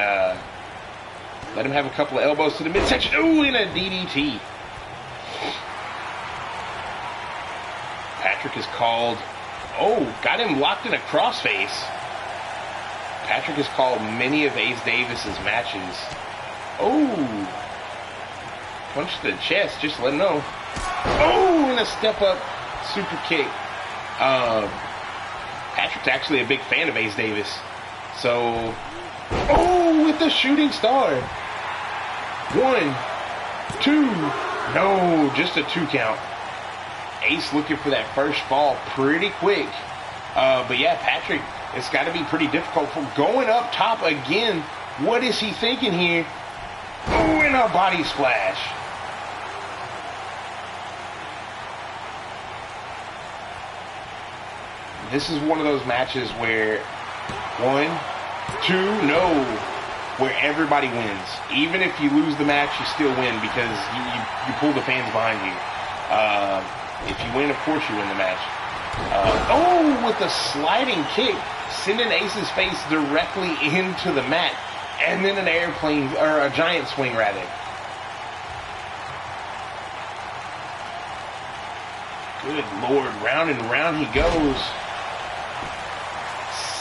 B: let him have a couple of elbows to the midsection. Ooh, and a DDT. Patrick is called. Oh, got him locked in a crossface. Patrick has called many of Ace Davis's matches. Oh, punch to the chest, just to let him know. Oh, and a step up super kick. Patrick's actually a big fan of Ace Davis. So, oh, with the shooting star. 1, 2, no, just a 2 count. Ace looking for that first fall pretty quick. But yeah, Patrick, it's got to be pretty difficult for going up top again. What is he thinking here? Oh, and a body splash. This is one of those matches where 1, 2, no, where everybody wins. Even if you lose the match, you still win because you pull the fans behind you. If you win, of course you win the match. Oh, with a sliding kick, sending Ace's face directly into the mat, and then an airplane, or a giant swing rather. Good Lord, round and round he goes.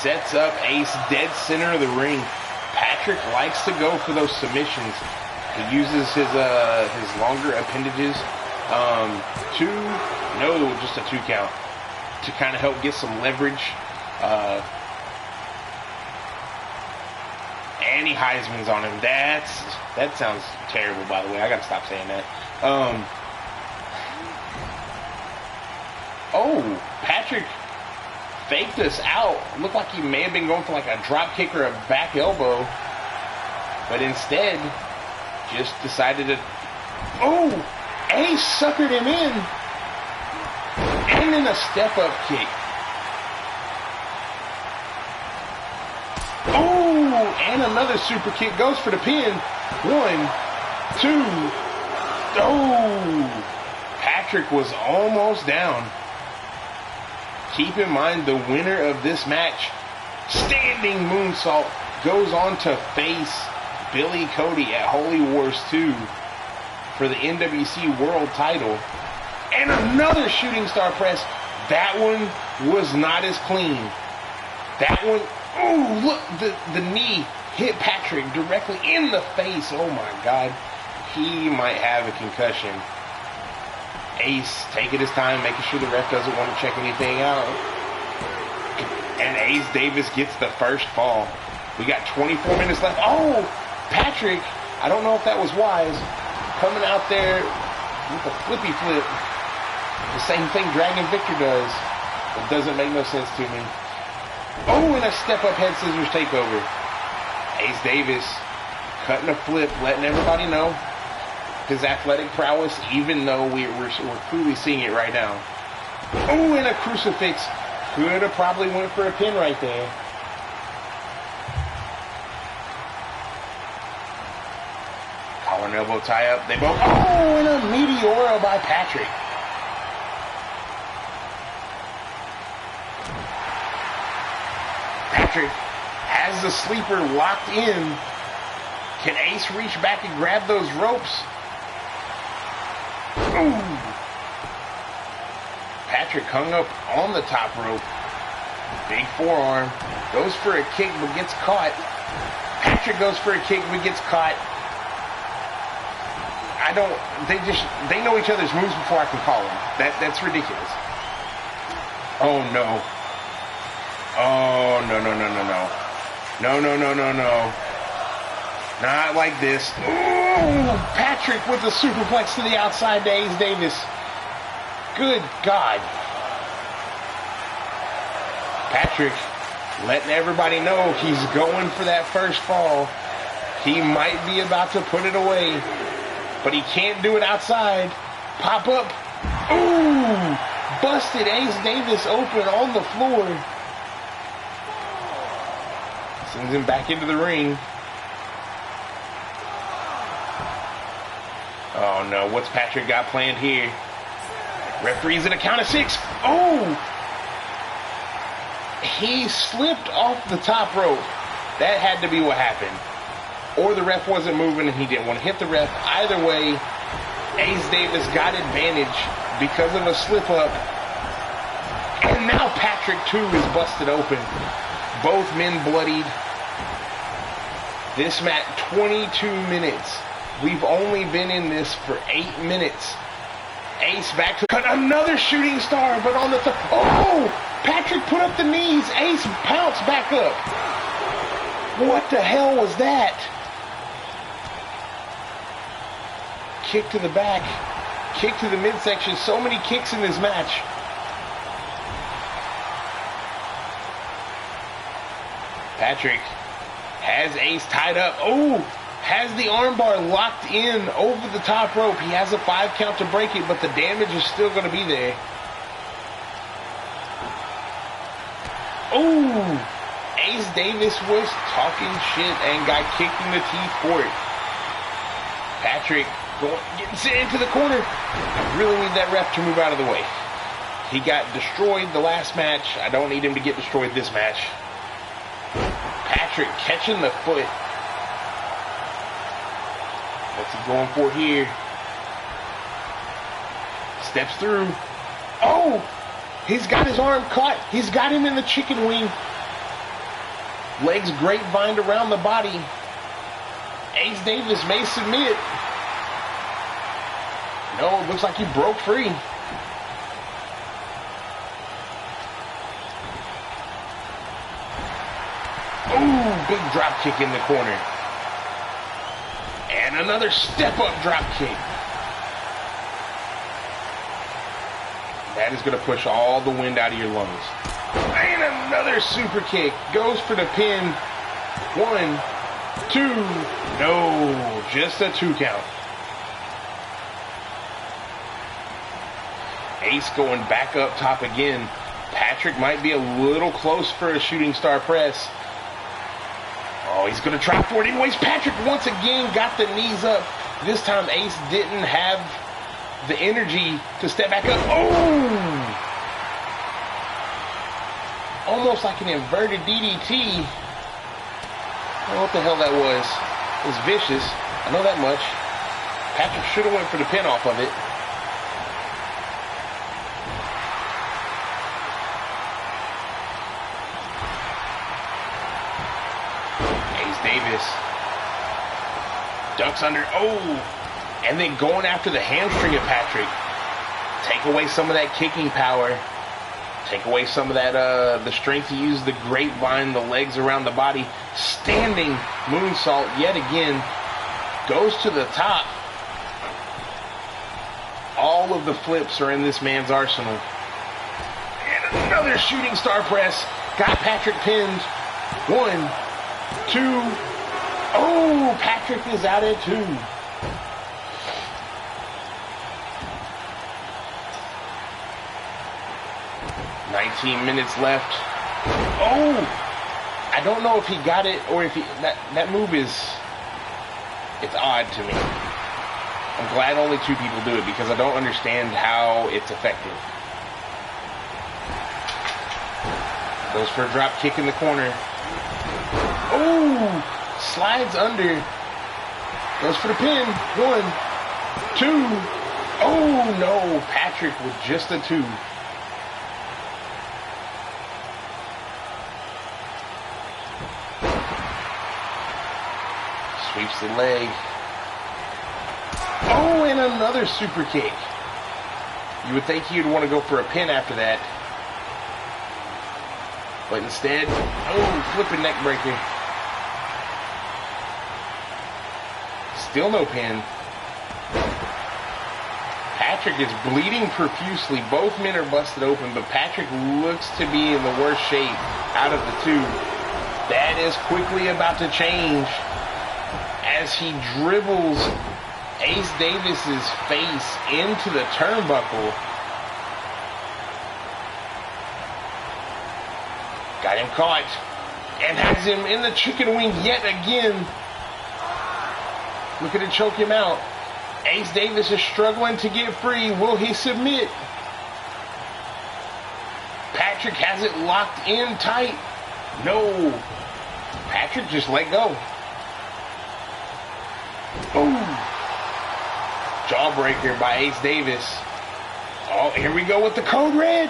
B: Sets up Ace dead center of the ring. Patrick likes to go for those submissions. He uses his longer appendages. 2, no, just a 2 count to kind of help get some leverage. And he Heisman's on him. That sounds terrible, by the way. I gotta stop saying that. Oh, Patrick faked us out. Looked like he may have been going for like a drop kick or a back elbow, but instead just decided to. Oh, Ace suckered him in, and then a step up kick. Oh, and another super kick goes for the pin. 1, 2. Oh, Patrick was almost down. Keep in mind, the winner of this match, standing moonsault, goes on to face Billy Cody at Holy Wars 2 for the NWC World title. And another shooting star press. That one was not as clean. That one, oh, look, the knee hit Patrick directly in the face. Oh my God. He might have a concussion. Ace taking his time, making sure the ref doesn't want to check anything out. And Ace Davis gets the first fall. We got 24 minutes left. Oh, Patrick, I don't know if that was wise, coming out there with a flippy flip. The same thing Dragon Victor does. It doesn't make no sense to me. Oh, and a step-up head scissors takeover. Ace Davis cutting a flip, letting everybody know his athletic prowess, even though we're clearly seeing it right now. Oh, and a crucifix. Could have probably went for a pin right there. Collar and elbow tie up. They both. Oh, and a Meteora by Patrick. Patrick has the sleeper locked in. Can Ace reach back and grab those ropes? Ooh. Patrick hung up on the top rope. Big forearm. Goes for a kick but gets caught. Patrick goes for a kick but gets caught. They know each other's moves before I can call them. That's ridiculous. Oh no. Oh no. No. Not like this. Ooh, Patrick with the superplex to the outside to Ace Davis. Good God. Patrick letting everybody know he's going for that first fall. He might be about to put it away, but he can't do it outside. Pop up. Ooh, busted Ace Davis open on the floor. Sends him back into the ring. Oh no, what's Patrick got planned here? Referee's at a count of 6. Oh! He slipped off the top rope. That had to be what happened. Or the ref wasn't moving and he didn't want to hit the ref. Either way, Ace Davis got advantage because of a slip up. And now Patrick too is busted open. Both men bloodied. This match, 22 minutes. We've only been in this for 8 minutes. Ace back to cut another shooting star, but on the oh! Patrick put up the knees. Ace pounced back up. What the hell was that? Kick to the back. Kick to the midsection. So many kicks in this match. Patrick has Ace tied up. Oh! Has the armbar locked in over the top rope. He has a 5 count to break it, but the damage is still going to be there. Oh! Ace Davis was talking shit and got kicked in the teeth for it. Patrick getting sent into the corner. I really need that ref to move out of the way. He got destroyed the last match. I don't need him to get destroyed this match. Patrick catching the foot. What's he going for here? Steps through. Oh! He's got his arm caught. He's got him in the chicken wing. Legs grapevined around the body. Ace Davis may submit. No, it looks like he broke free. Ooh, big drop kick in the corner. And another step-up drop kick. That is going to push all the wind out of your lungs. And another super kick. Goes for the pin. 1, 2. No, just a 2 count. Ace going back up top again. Patrick might be a little close for a shooting star press. Oh, he's going to try for it anyways. Patrick once again got the knees up. This time Ace didn't have the energy to step back up. Oh! Almost like an inverted DDT. I don't know what the hell that was. It was vicious. I know that much. Patrick should have went for the pin off of it. Davis ducks under. Oh, and then going after the hamstring of Patrick. Take away some of that kicking power. Take away some of that, the strength to use the grapevine, the legs around the body. Standing moonsault yet again. Goes to the top. All of the flips are in this man's arsenal. And another shooting star press. Got Patrick pinned. 1, 2. Oh, Patrick is out at 2. $19 minutes left. Oh! I don't know if he got it or if he... That move is... It's odd to me. I'm glad only 2 people do it because I don't understand how it's effective. Goes for a drop kick in the corner. Oh! Slides under. Goes for the pin. 1, 2. Oh no! Patrick with just a 2. Sweeps the leg. Oh, and another super kick. You would think he'd want to go for a pin after that. But instead, oh, flipping neck breaker. Still no pin. Patrick is bleeding profusely. Both men are busted open, but Patrick looks to be in the worst shape out of the 2. That is quickly about to change as he dribbles Ace Davis's face into the turnbuckle. Got him caught and has him in the chicken wing yet again. Looking to choke him out. Ace Davis is struggling to get free. Will he submit? Patrick has it locked in tight. No. Patrick just let go. Boom. Jawbreaker by Ace Davis. Oh, here we go with the code red.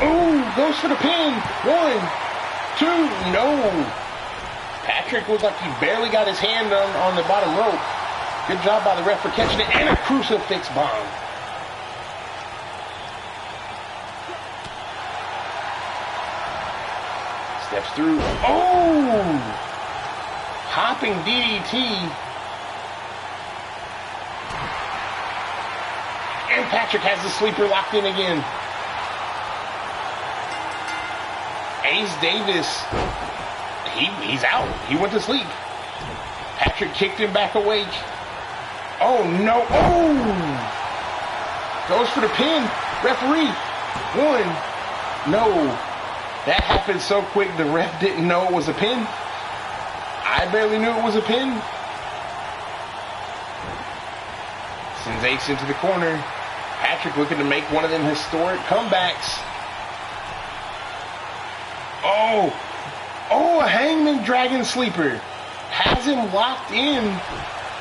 B: Ooh, goes for the pin. 1, 2, no. Patrick looked like he barely got his hand on the bottom rope. Good job by the ref for catching it. And a crucifix bomb. Steps through. Oh! Hopping DDT. And Patrick has the sleeper locked in again. Ace Davis, he's out. He went to sleep. Patrick kicked him back awake. Oh, no. Oh! Goes for the pin. Referee. 1. No. That happened so quick, the ref didn't know it was a pin. I barely knew it was a pin. Sends Ace into the corner. Patrick looking to make one of them historic comebacks. Oh! Oh, a Hangman Dragon Sleeper. Has him locked in.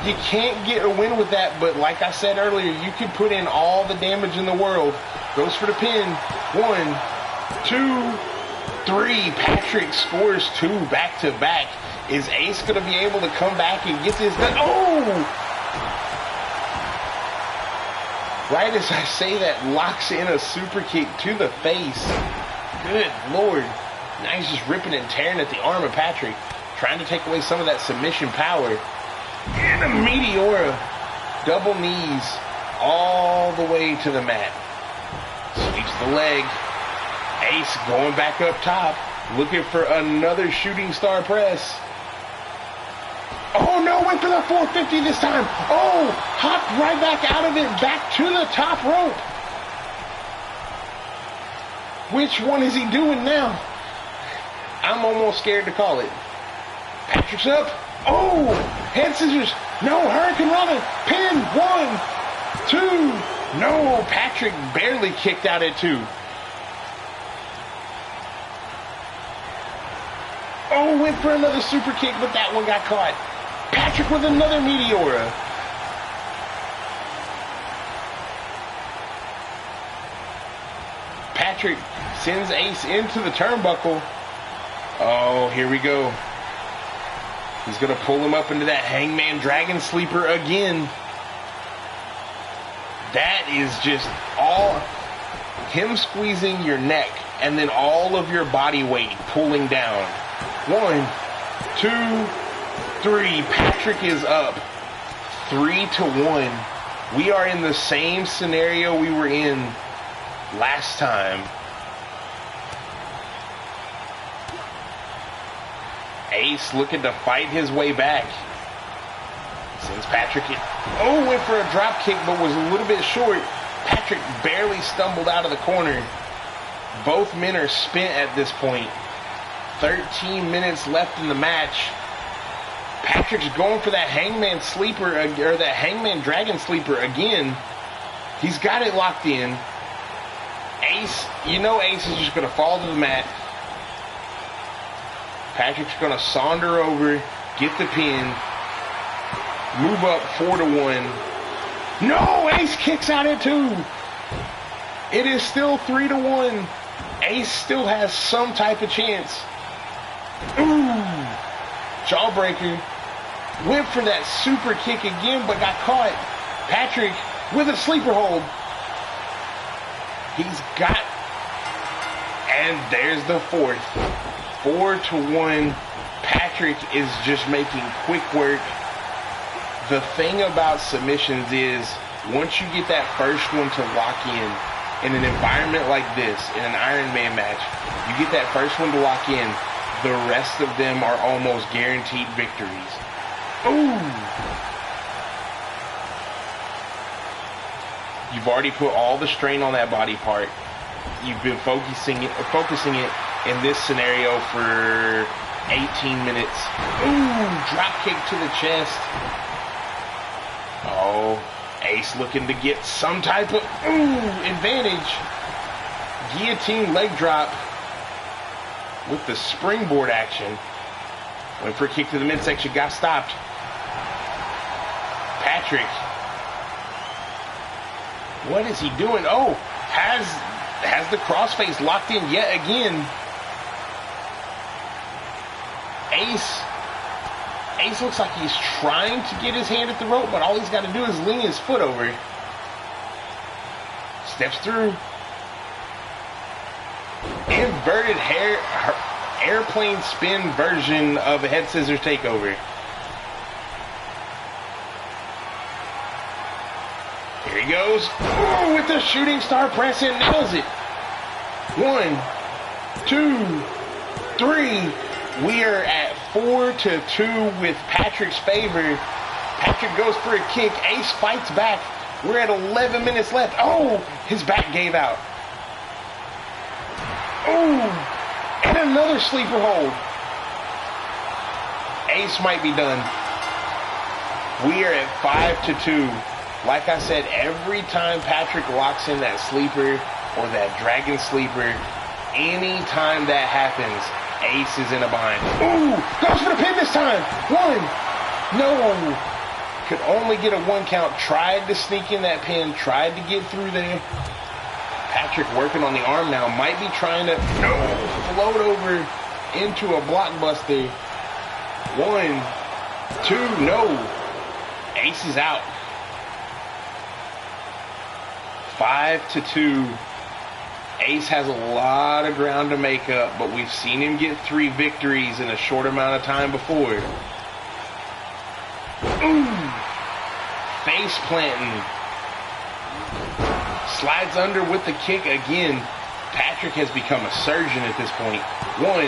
B: You can't get a win with that, but like I said earlier, you can put in all the damage in the world. Goes for the pin. 1, 2, 3. Patrick scores 2 back to back. Is Ace going to be able to come back and get this done? Oh! Right as I say that, locks in a super kick to the face. Good Lord. Now he's just ripping and tearing at the arm of Patrick, trying to take away some of that submission power. And a Meteora. Double knees all the way to the mat. Sweeps the leg. Ace going back up top, looking for another shooting star press. Oh no, went for the 450 this time. Oh, hopped right back out of it, back to the top rope. Which one is he doing now? I'm almost scared to call it. Patrick's up. Oh, head scissors. No, Hurricane Rana. Pin. 1, 2. No, Patrick barely kicked out at 2. Oh, went for another super kick, but that one got caught. Patrick with another Meteora. Patrick sends Ace into the turnbuckle. Oh, here we go. He's going to pull him up into that Hangman Dragon Sleeper again. That is just him squeezing your neck and then all of your body weight pulling down. 1, 2, 3. Patrick is up 3-1. We are in the same scenario we were in last time. Ace looking to fight his way back. Sends Patrick in. Oh, went for a drop kick, but was a little bit short. Patrick barely stumbled out of the corner. Both men are spent at this point. 13 minutes left in the match. Patrick's going for that Hangman sleeper, or that Hangman Dragon sleeper again. He's got it locked in. Ace, you know Ace is just going to fall to the mat. Patrick's going to saunter over, get the pin, move up 4-1. No, Ace kicks out at 2. It is still 3-1. Ace still has some type of chance. Ooh, jawbreaker. Went for that super kick again, but got caught. Patrick with a sleeper hold. He's got, and there's the 4th. 4-1. Patrick is just making quick work. The thing about submissions is, once you get that first one to lock in an environment like this, in an Iron Man match, you get that first one to lock in, the rest of them are almost guaranteed victories. Ooh! You've already put all the strain on that body part. You've been focusing it in this scenario for 18 minutes. Ooh! Drop kick to the chest. Oh, Ace looking to get some type of advantage. Guillotine leg drop with the springboard action. Went for a kick to the midsection, got stopped. Patrick. What is he doing? Oh, has the crossface locked in yet again. Ace looks like he's trying to get his hand at the rope, but all he's got to do is lean his foot over. Steps through. Inverted airplane spin version of a head scissors takeover. Here he goes. Ooh, with the shooting star press and nails it. 1, 2, 3. We are at 4-2 with Patrick's favor. Patrick goes for a kick. Ace fights back. We're at 11 minutes left. Oh, his back gave out. Oh, and another sleeper hold. Ace might be done. We are at 5-2. Like I said, every time Patrick locks in that sleeper or that dragon sleeper, anytime that happens, Ace is in a bind. Ooh, goes for the pin this time. 1. No. Could only get a 1 count. Tried to sneak in that pin. Tried to get through there. Patrick working on the arm now. Might be trying to float over into a blockbuster. 1, 2, no. Ace is out. 5-2. Ace has a lot of ground to make up, but we've seen him get 3 victories in a short amount of time before. Face planting. Slides under with the kick again. Patrick has become a surgeon at this point. 1,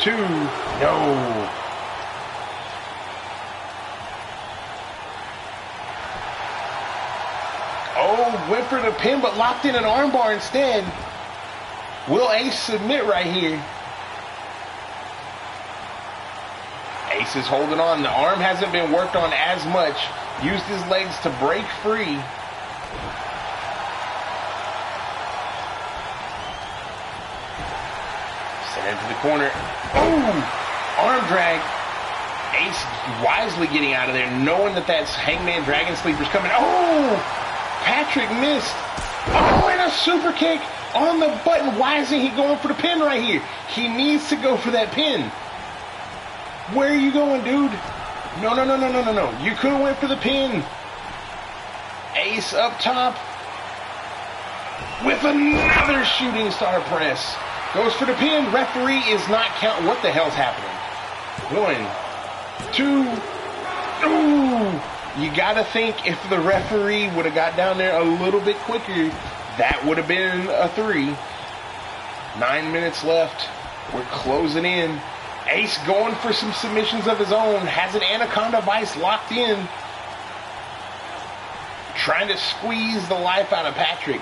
B: 2, no. Oh, went for the pin, but locked in an armbar instead. Will Ace submit right here? Ace is holding on. The arm hasn't been worked on as much. Used his legs to break free. Sent into the corner. Oh, arm drag. Ace wisely getting out of there, knowing that that's Hangman Dragon Sleeper's coming. Oh! Patrick missed. Oh, and a super kick on the button. Why isn't he going for the pin right here? He needs to go for that pin. Where are you going, dude? No. You could have went for the pin. Ace up top. with another shooting star press. Goes for the pin. Referee is not counting. What the hell's happening? 1, 2. Ooh. You gotta think if the referee would have got down there a little bit quicker, that would have been a 3. 9 minutes left. We're closing in. Ace going for some submissions of his own. Has an Anaconda Vice locked in. Trying to squeeze the life out of Patrick.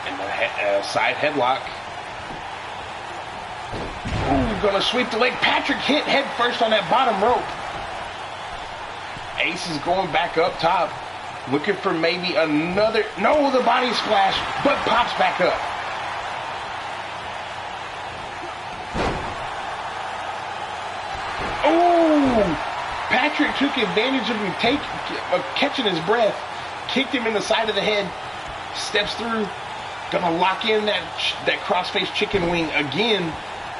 B: And the side headlock. Ooh, gonna sweep the leg. Patrick hit head first on that bottom rope. Ace is going back up top. Looking for maybe another. No, the body splash, but pops back up. Oh! Patrick took advantage of him catching his breath. Kicked him in the side of the head. Steps through. Gonna lock in that crossface chicken wing again.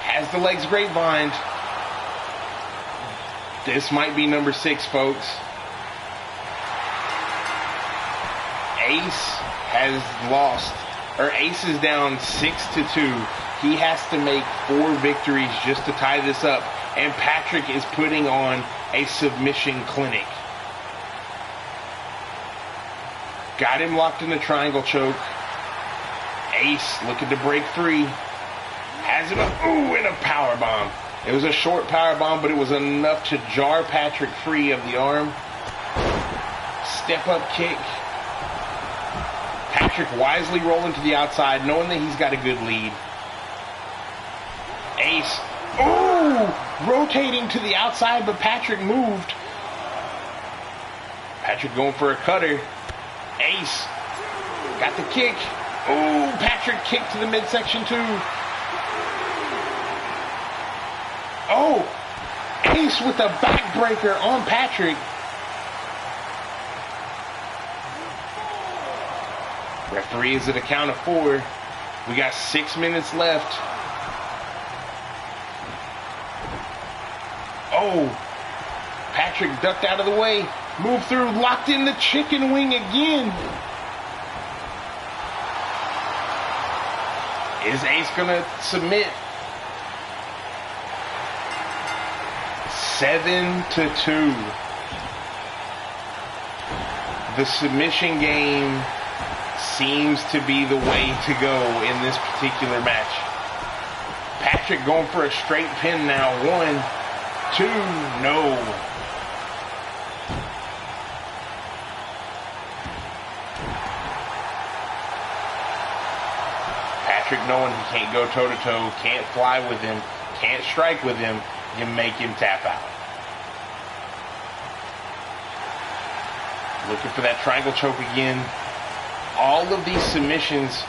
B: Has the legs grapevine. This might be number 6, folks. Ace has lost, or Ace is down 6-2. He has to make 4 victories just to tie this up, and Patrick is putting on a submission clinic. Got him locked in the triangle choke. Ace looking to break free. Has him and a power bomb. It was a short power bomb, but it was enough to jar Patrick free of the arm. Step up kick. Patrick wisely rolling to the outside, knowing that he's got a good lead. Ace, rotating to the outside, but Patrick moved. Patrick going for a cutter. Ace, got the kick. Patrick kicked to the midsection too. Ace with a backbreaker on Patrick. Referee is at a count of 4. We got 6 minutes left. Patrick ducked out of the way. Moved through, locked in the chicken wing again. Is Ace gonna submit? 7-2. The submission game seems to be the way to go in this particular match. Patrick going for a straight pin now. 1, 2, no. Patrick knowing he can't go toe-to-toe, can't fly with him, can't strike with him, you make him tap out. Looking for that triangle choke again. All of these submissions,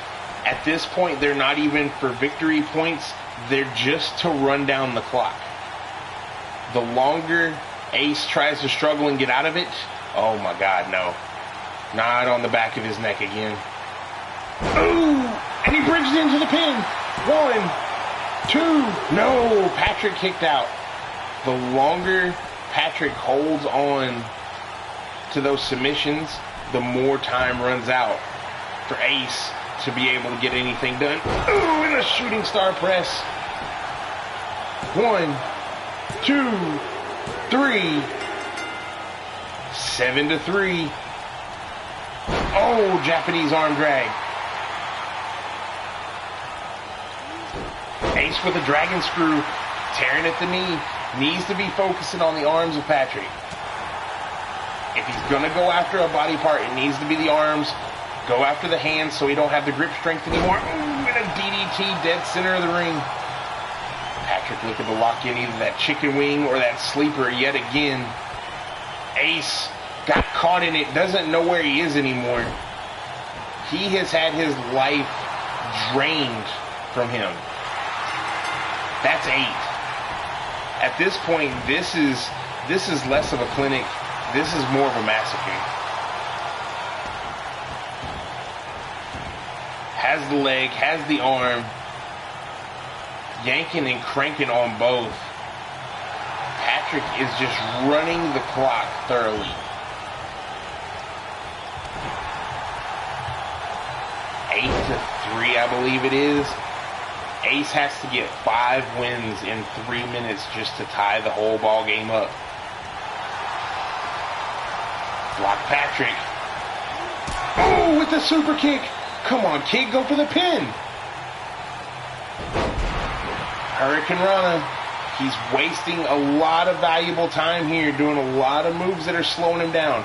B: at this point, they're not even for victory points. They're just to run down the clock. The longer Ace tries to struggle and get out of it, oh my God, no. Not on the back of his neck again. And he bridges into the pin. 1, 2, no. Patrick kicked out. The longer Patrick holds on to those submissions, the more time runs out for Ace to be able to get anything done. And a shooting star press. 1, 2, 3. 7-3. Japanese arm drag. Ace with a dragon screw, tearing at the knee. Needs to be focusing on the arms of Patrick. If he's going to go after a body part, it needs to be the arms. Go after the hands so he don't have the grip strength anymore. And a DDT dead center of the ring. Patrick looking to lock in either that chicken wing or that sleeper yet again. Ace got caught in it, doesn't know where he is anymore. He has had his life drained from him. That's 8. At this point, this is less of a clinic. This is more of a massacre. Has the leg, has the arm. Yanking and cranking on both. Patrick is just running the clock thoroughly. to 3, I believe it is. Ace has to get 5 wins in 3 minutes just to tie the whole ball game up. Block Patrick. Oh, with the super kick. Come on, kid, go for the pin. Hurricane Rana. He's wasting a lot of valuable time here, doing a lot of moves that are slowing him down.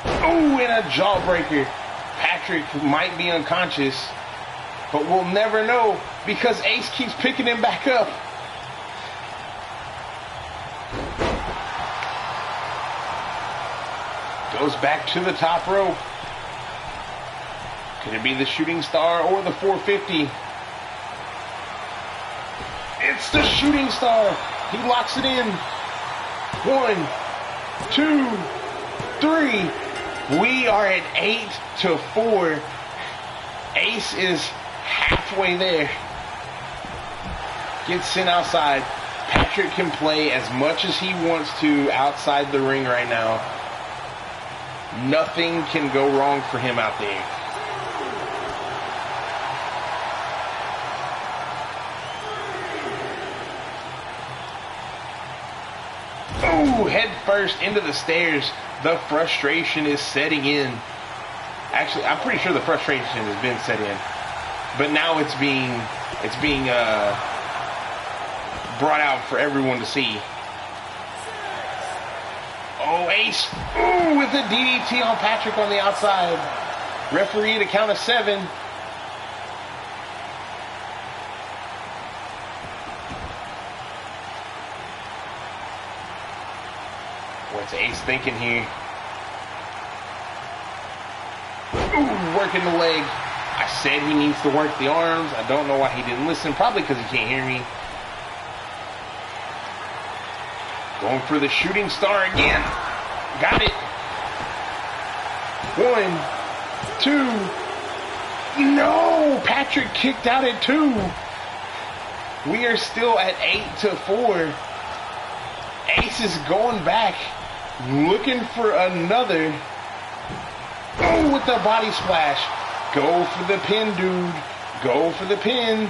B: Oh, and a jawbreaker. Patrick might be unconscious, but we'll never know because Ace keeps picking him back up. Goes back to the top rope. Could it be the shooting star or the 450? It's the shooting star. He locks it in. 1, 2, 3. We are at 8-4. Ace is halfway there. Gets sent outside. Patrick can play as much as he wants to outside the ring right now. Nothing can go wrong for him out there. Oh, head first into the stairs. The frustration is setting in. Actually, I'm pretty sure the frustration has been set in, but now it's being brought out for everyone to see. Oh, Ace! Ooh, with a DDT on Patrick on the outside. Referee to count of 7. What's Ace thinking here? Ooh, working the leg. I said he needs to work the arms. I don't know why he didn't listen. Probably because he can't hear me. Going for the shooting star again. Got it. 1, 2. No! Patrick kicked out at 2. We are still at 8-4. Ace is going back, looking for another. Oh, with the body splash. Go for the pin, dude. Go for the pin.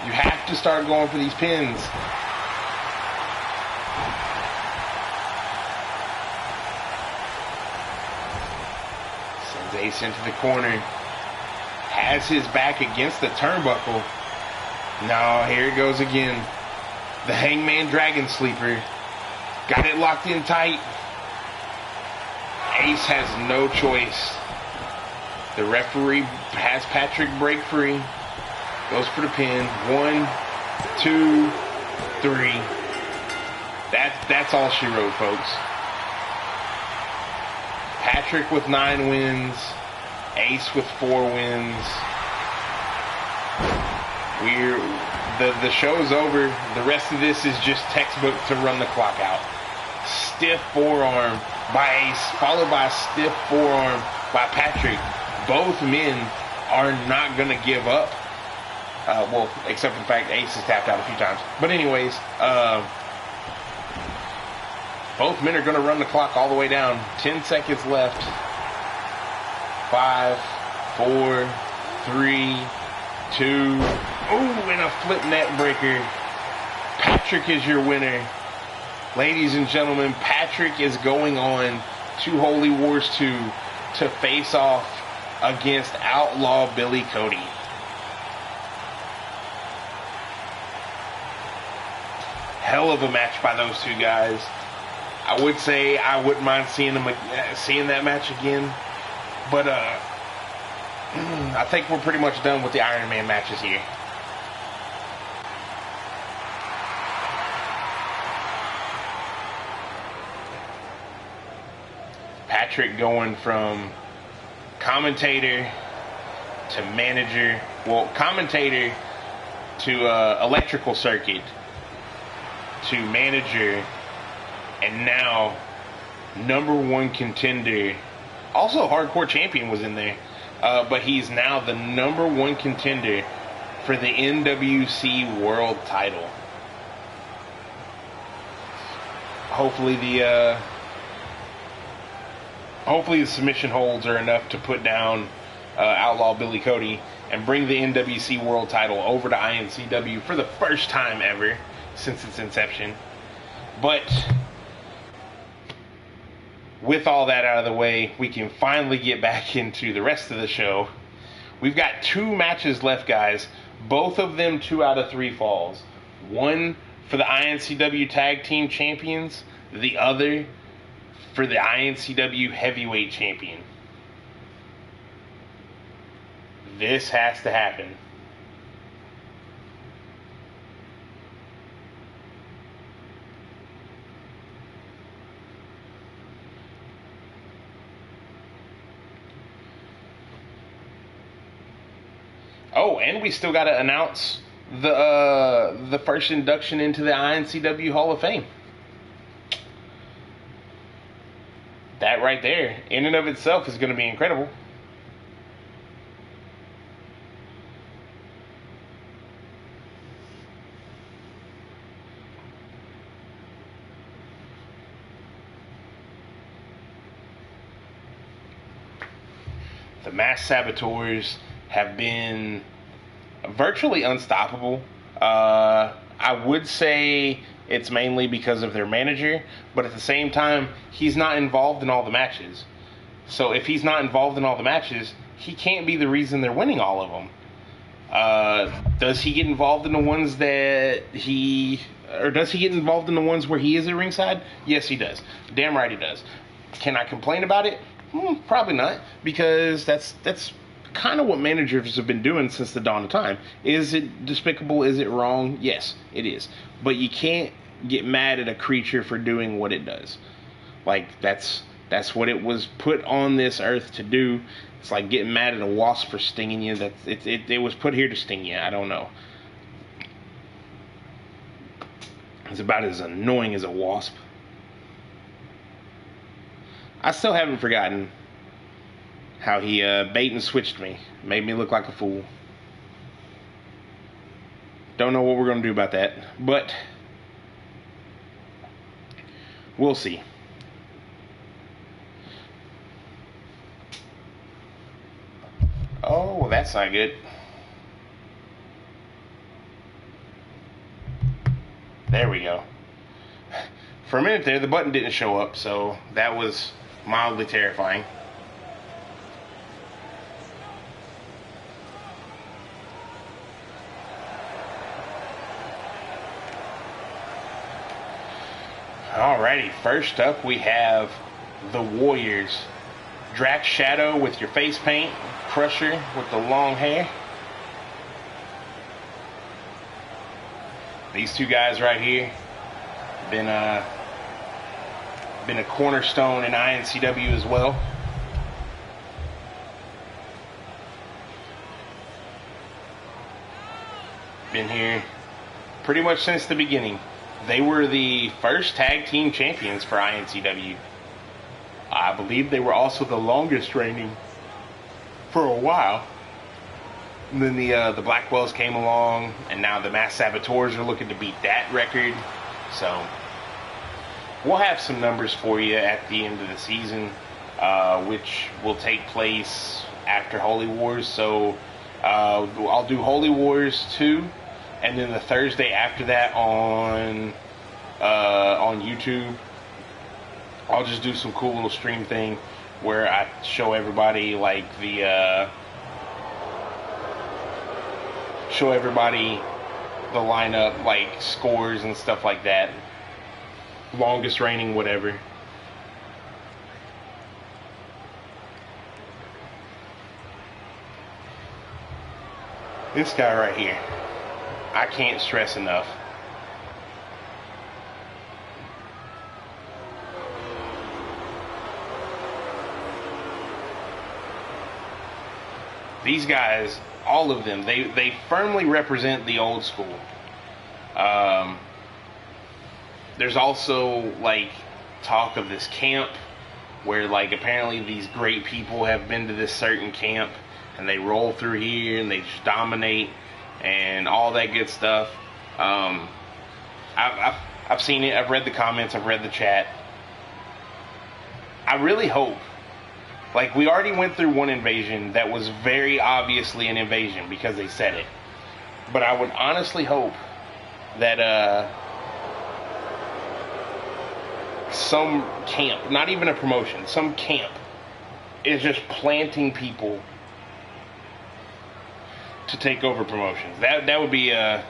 B: You have to start going for these pins. Sends Ace into the corner. Has his back against the turnbuckle. No, here it goes again. The Hangman Dragon Sleeper. Got it locked in tight. Ace has no choice. The referee has Patrick break free. Goes for the pin. 1, 2, 3. That's all she wrote, folks. Patrick with 9 wins. Ace with 4 wins. The show's over. The rest of this is just textbook to run the clock out. Stiff forearm by Ace, followed by a stiff forearm by Patrick. Both men are not going to give up. Well, except for the fact Ace has tapped out a few times. But anyways, both men are going to run the clock all the way down. 10 seconds left. 5, 4, 3, 2. Oh, and a flip net breaker. Patrick is your winner. Ladies and gentlemen, Patrick is going on to Holy Wars 2 to face off against Outlaw Billy Cody. Hell of a match by those two guys. I would say I wouldn't mind seeing that match again, but I think we're pretty much done with the Iron Man matches here. Patrick going from commentator to manager, well, commentator to electrical circuit to manager, and now #1 contender. Also, Hardcore Champion was in there, but he's now the #1 contender for the NWC World Title. Hopefully the submission holds are enough to put down Outlaw Billy Cody, and bring the NWC World title over to iNCW for the first time ever since its inception. But with all that out of the way, we can finally get back into the rest of the show. We've got 2 matches left, guys. Both of them 2 out of 3 falls. One for the iNCW Tag Team Champions, the other for the iNCW Heavyweight Champion. This has to happen. Oh, and we still got to announce the first induction into the iNCW Hall of Fame. That right there, in and of itself, is going to be incredible. The Masked Saboteurs have been virtually unstoppable. I would say it's mainly because of their manager, but at the same time, he's not involved in all the matches. So if he's not involved in all the matches, he can't be the reason they're winning all of them. Does he get involved in the ones that does he get involved in the ones where he is at ringside? Yes, he does. Damn right he does. Can I complain about it? Probably not, because that's kind of what managers have been doing since the dawn of time. Is it despicable? Is it wrong? Yes, it is. But you can't get mad at a creature for doing what it does. Like, that's what it was put on this earth to do. It's like getting mad at a wasp for stinging you. It was put here to sting you. I don't know. It's about as annoying as a wasp. I still haven't forgotten how he bait and switched me. Made me look like a fool. Don't know what we're going to do about that. But we'll see. Oh, well, that's not good. There we go. For a minute there, the button didn't show up, so that was mildly terrifying. Alrighty, first up we have the Warriors. Drax Shadow with your face paint, Crusher with the long hair. These 2 guys right here been a cornerstone in iNCW as well. Been here pretty much since the beginning. They were the first tag team champions for iNCW. I believe they were also the longest reigning for a while. And then the Blackwells came along, and now the Masked Saboteurs are looking to beat that record. So we'll have some numbers for you at the end of the season, which will take place after Holy Wars. So I'll do Holy Wars 2, and then the Thursday after that on YouTube, I'll just do some cool little stream thing where I show everybody like the lineup, like scores and stuff like that. Longest reigning, whatever. This guy right here, I can't stress enough. These guys, all of them, they firmly represent the old school. There's also like talk of this camp where like apparently these great people have been to this certain camp and they roll through here and they just dominate and all that good stuff. I've seen it. I've read the comments. I've read the chat. I really hope
A: Like, we already went through one invasion that was very obviously an invasion because they said it. But I would honestly hope that some camp, not even a promotion, some camp is just planting people to take over promotions. That would be that'd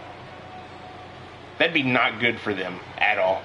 A: be not good for them at all.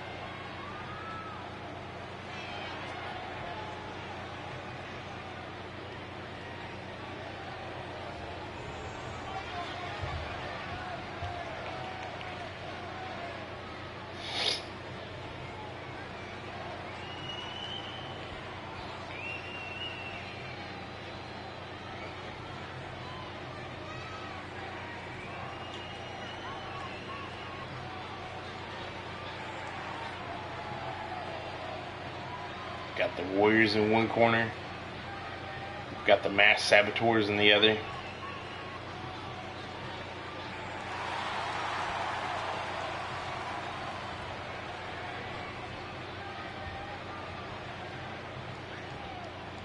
A: Got the Warriors in one corner. Got the Masked Saboteurs in the other.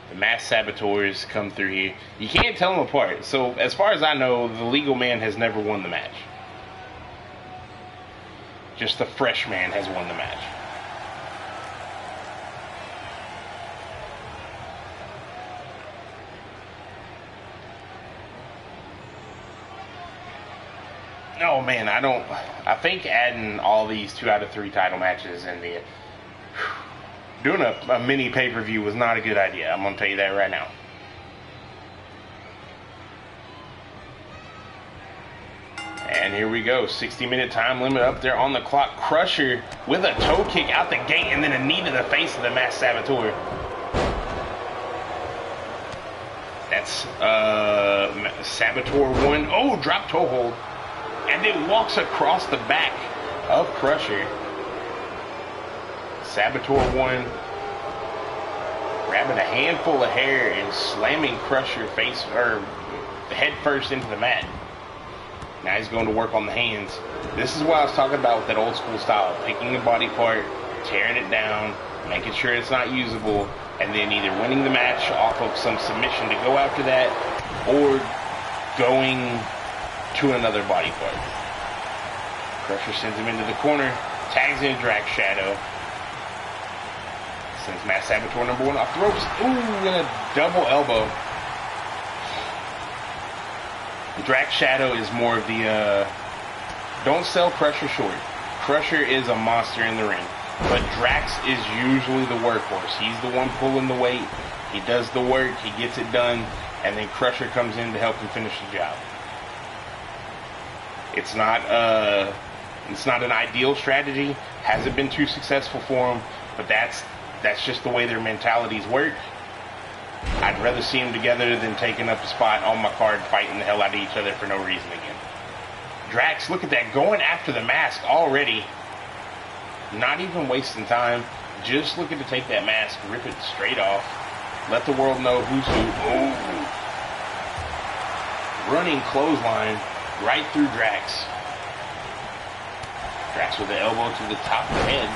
A: The Masked Saboteurs come through here. You can't tell them apart. So, as far as I know, the legal man has never won the match. Just the fresh man has won the match. Oh man, I think adding all these 2 out of 3 title matches and doing a mini pay-per-view was not a good idea. I'm going to tell you that right now. And here we go, 60-minute time limit up there on the clock. Crusher with a toe kick out the gate and then a knee to the face of the Masked Saboteur. That's Saboteur 1. Oh, drop toe hold. And then walks across the back of Crusher. Saboteur 1 grabbing a handful of hair and slamming Crusher head first into the mat. Now he's going to work on the hands. This is what I was talking about with that old school style. Picking a body part, tearing it down, making sure it's not usable, and then either winning the match off of some submission to go after that, or going to another body part. Crusher sends him into the corner, tags in Drax Shadow, sends Masked Saboteur number 1 off the ropes. Ooh, and a double elbow. Drax Shadow is more of the don't sell Crusher short. Crusher is a monster in the ring, but Drax is usually the workhorse. He's the one pulling the weight. He does the work, he gets it done, and then Crusher comes in to help him finish the job. It's not an ideal strategy. Hasn't been too successful for them, but that's just the way their mentalities work. I'd rather see them together than taking up a spot on my card, fighting the hell out of each other for no reason again. Drax, look at that, going after the mask already. Not even wasting time. Just looking to take that mask, rip it straight off. Let the world know who's who. Ooh. Running clothesline right through Drax. Drax with the elbow to the top of the head.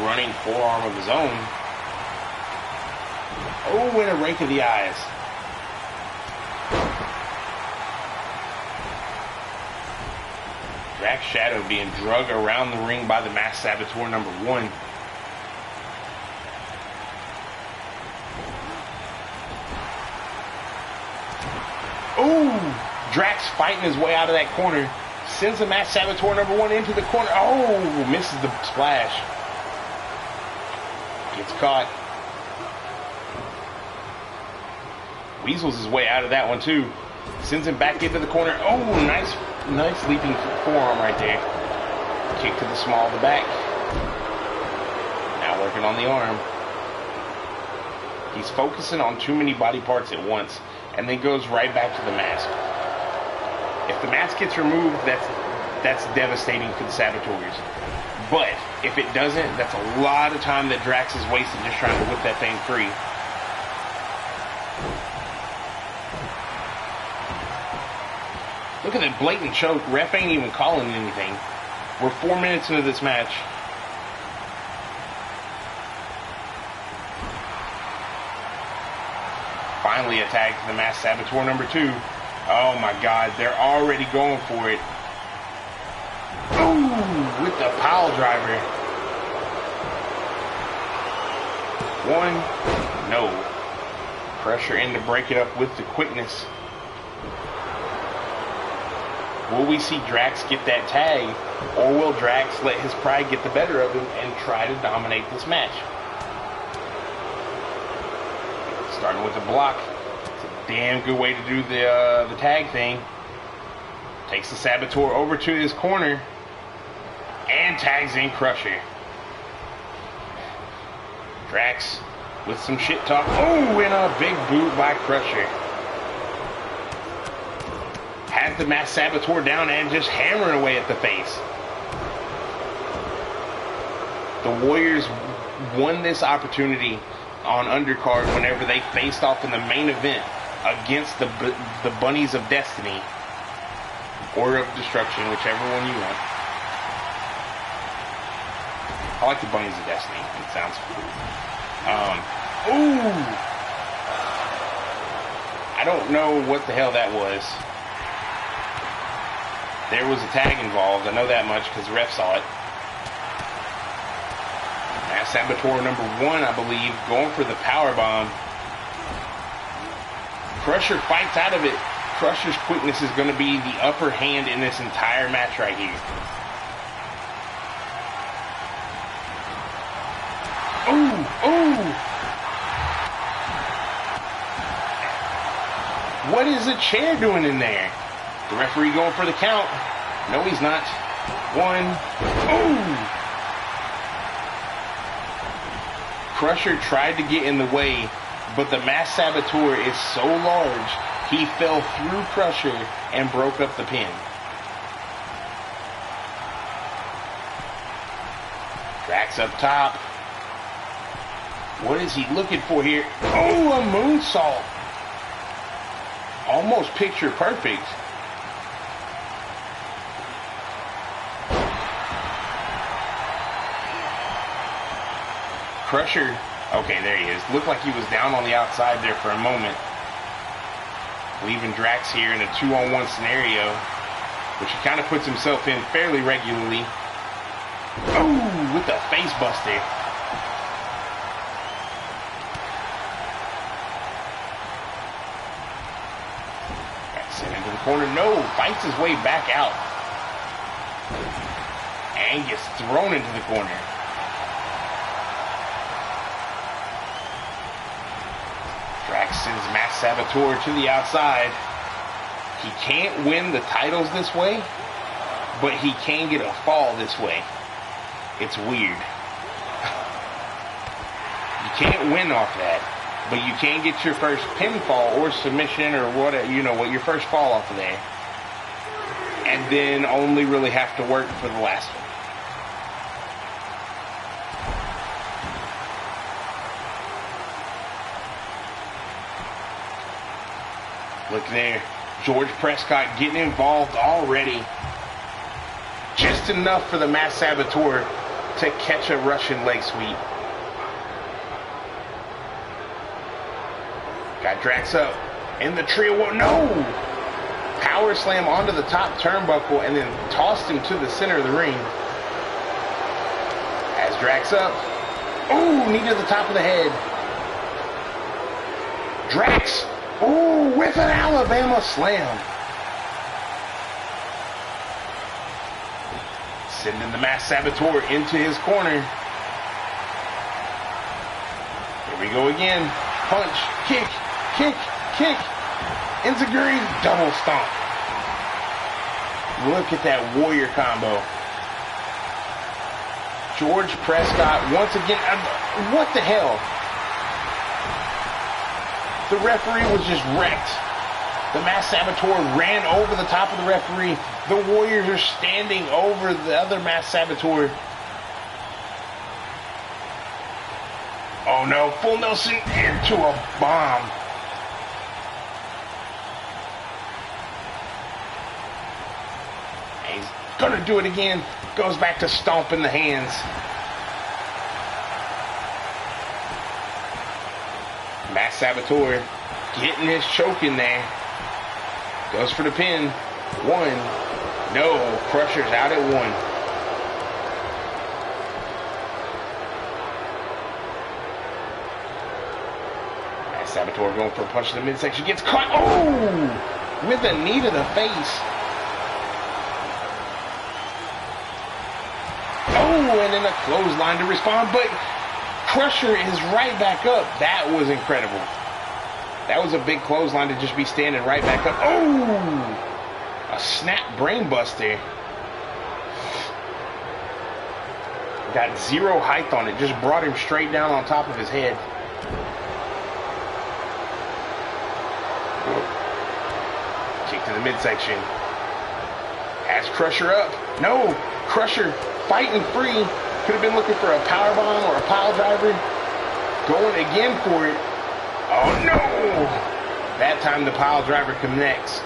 A: Running forearm of his own. Oh, and a rake of the eyes. Drax Shadow being drugged around the ring by the Masked Saboteur number 1. Oh, Drax fighting his way out of that corner. Sends the Masked Saboteur number 1 into the corner. Oh, misses the splash. Gets caught. Weasels his way out of that one too. Sends him back into the corner. Oh, nice leaping forearm right there. Kick to the small of the back. Now working on the arm. He's focusing on too many body parts at once, and then goes right back to the mask. If the mask gets removed, that's devastating for the Saboteurs. But if it doesn't, that's a lot of time that Drax is wasted just trying to whip that thing free. Look at that blatant choke. Ref ain't even calling anything. We're 4 minutes into this match. Finally a tag to the Mass Saboteur number 2. Oh my God, they're already going for it. Ooh, with the pile driver. 1, no. Crusher in to break it up with the quickness. Will we see Drax get that tag, or will Drax let his pride get the better of him and try to dominate this match? Starting with the block. It's a damn good way to do the tag thing. Takes the Saboteur over to his corner and tags in Crusher. Drax with some shit talk. Oh, and a big boot by Crusher. Has the Mass Saboteur down and just hammering away at the face. The Warriors won this opportunity on undercard whenever they faced off in the main event against the Bunnies of Destiny or of Destruction, whichever one you want. I like the Bunnies of Destiny. It sounds cool. Ooh! I don't know what the hell that was. There was a tag involved. I know that much because the ref saw it. Mass Saboteur number 1, I believe, going for the power bomb. Crusher fights out of it. Crusher's quickness is going to be the upper hand in this entire match right here. Ooh, ooh. What is the chair doing in there? The referee going for the count. No, he's not. 1. Ooh. Crusher tried to get in the way, but the Mass Saboteur is so large, he fell through Crusher and broke up the pin. Drax up top. What is he looking for here? Oh, a moonsault. Almost picture perfect. Crusher, okay, there he is. Looked like he was down on the outside there for a moment. Leaving Drax here in a 2-on-1 scenario, which he kind of puts himself in fairly regularly. Oh, with the face buster. Sent into the corner. No, fights his way back out. And gets thrown into the corner. Drax sends Mass Saboteur to the outside. He can't win the titles this way, but he can get a fall this way. It's weird. You can't win off that, but you can get your first pinfall or submission or whatever, you know, what your first fall off of there. And then only really have to work for the last one. Look there, George Prescott getting involved already. Just enough for the Mass Saboteur to catch a Russian leg sweep. Got Drax up in the trio. No! Power slam onto the top turnbuckle and then tossed him to the center of the ring. Has Drax up. Ooh, knee to the top of the head. Drax. Ooh, with an Alabama slam. Sending the Mass Saboteur into his corner. Here we go again. Punch, kick, kick, kick. Enziguri, double stomp. Look at that warrior combo. George Prescott once again. What the hell? The referee was just wrecked. The Mass Saboteur ran over the top of the referee. The Warriors are standing over the other Mass Saboteur. Oh no, full Nelson into a bomb. And he's gonna do it again. Goes back to stomping the hands. Mass Saboteur
B: Getting his choke in there. Goes for the pin. 1. No. Crusher's out at 1. Saboteur going for a punch in the midsection. Gets caught. Oh! With a knee to the face. Oh, and then a clothesline to respond. But Crusher is right back up. That was incredible. That was a big clothesline to just be standing right back up. Oh! A snap brain buster. Got 0 height on it. Just brought him straight down on top of his head. Kick to the midsection. Has Crusher up. No! Crusher fighting free. Could have been looking for a powerbomb or a pile driver. Going again for it. Oh no! That time the pile driver connects.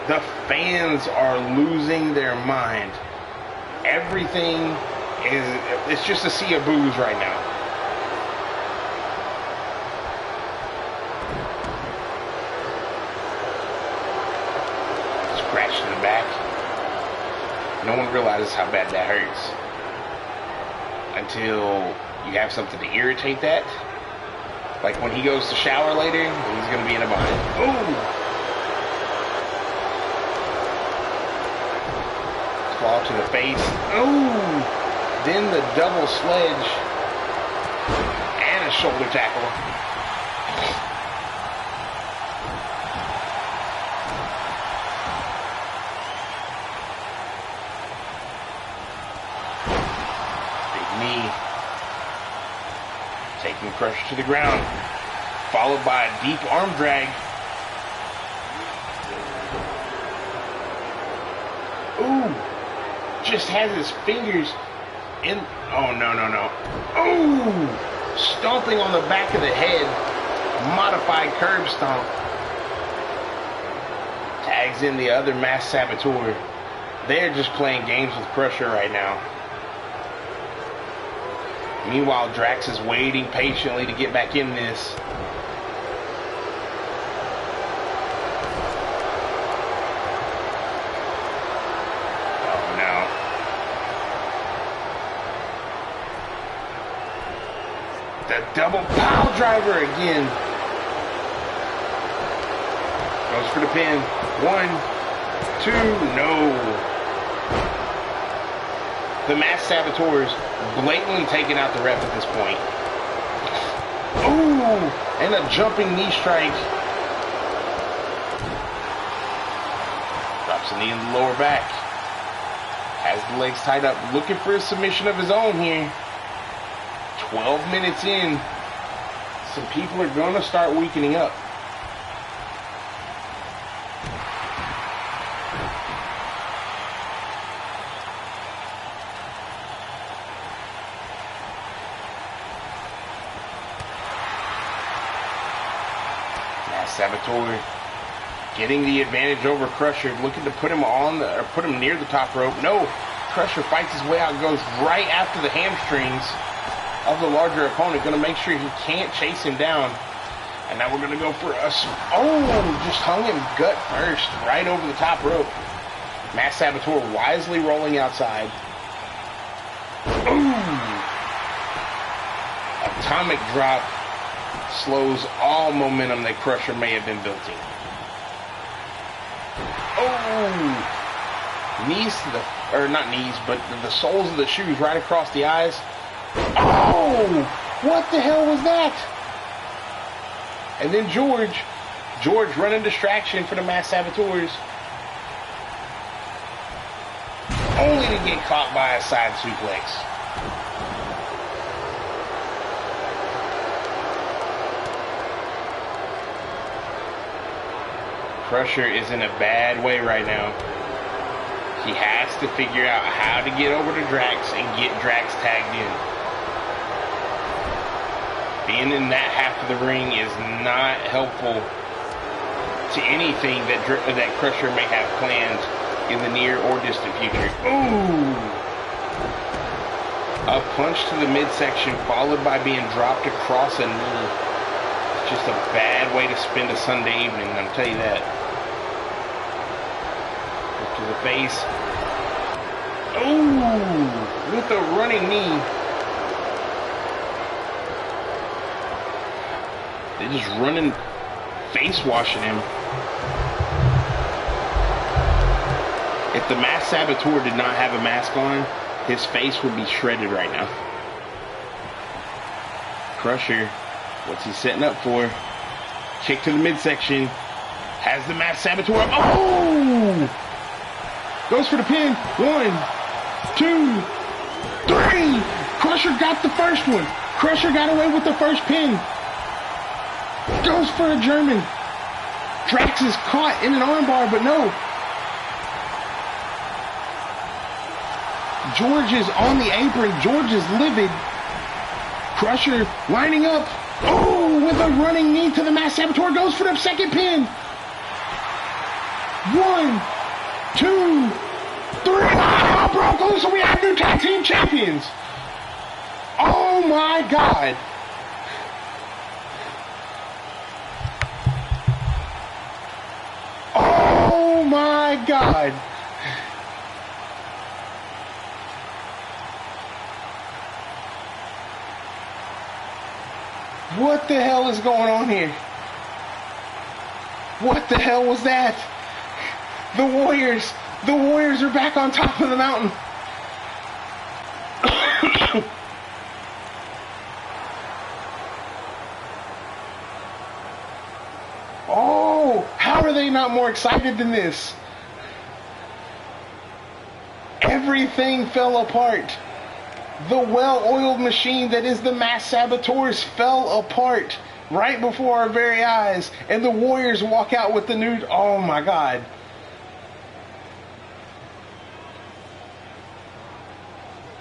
B: The fans are losing their mind. Everything is, it's just a sea of boos right now. Scratch to the back. No one realizes how bad that hurts until you have something to irritate that. Like when he goes to shower later, he's going to be in a bind. Ooh! Claw to the face. Ooh! Then the double sledge. And a shoulder tackle. Taking Crusher to the ground, followed by a deep arm drag. Ooh, just has his fingers in. Oh, no. Ooh, stomping on the back of the head. Modified curb stomp. Tags in the other masked saboteur. They're just playing games with Crusher right now. Meanwhile, Drax is waiting patiently to get back in this. Oh no. The double pile driver again. Goes for the pin. 1, 2, no. The masked saboteurs blatantly taking out the ref at this point. Ooh! And a jumping knee strike. Drops a knee in the lower back. Has the legs tied up. Looking for a submission of his own here. 12 minutes in. Some people are going to start weakening up. Saboteur getting the advantage over Crusher, looking to put him put him near the top rope. No, Crusher fights his way out, goes right after the hamstrings of the larger opponent, going to make sure he can't chase him down. And now we're going to go for a... Oh, just hung him gut first, right over the top rope. Masked Saboteur wisely rolling outside. Ooh! Atomic drop. Slows all momentum that Crusher may have been building. Oh! Knees to the... Or not knees, but the soles of the shoes right across the eyes. Oh! What the hell was that? And then George running distraction for the masked saboteurs. Only to get caught by a side suplex. Crusher is in a bad way right now. He has to figure out how to get over to Drax and get Drax tagged in. Being in that half of the ring is not helpful to anything that Crusher may have planned in the near or distant future. Ooh! A punch to the midsection followed by being dropped across a knee. Just a bad way to spend a Sunday evening, I'll tell you that. Up to the face. Oh, with a running knee. They're just running, face washing him. If the Masked Saboteur did not have a mask on, his face would be shredded right now. Crusher, what's he setting up for? Kick to the midsection. Has the Masked Saboteur up. Oh! Goes for the pin. 1, 2, 3. Crusher got the first one. Crusher got away with the first pin. Goes for a German. Drax is caught in an armbar, but no. George is on the apron. George is livid. Crusher lining up. Oh, with a running knee to the Masked Saboteur. Goes for the second pin. 1, 2, 3. Oh, broke loose, and we have new tag team champions. Oh my God. Oh my God. What the hell is going on here? What the hell was that? The Warriors are back on top of the mountain. Oh, how are they not more excited than this? Everything fell apart. The well-oiled machine that is the Masked Saboteurs fell apart right before our very eyes, and the Warriors walk out with the new. Oh my God.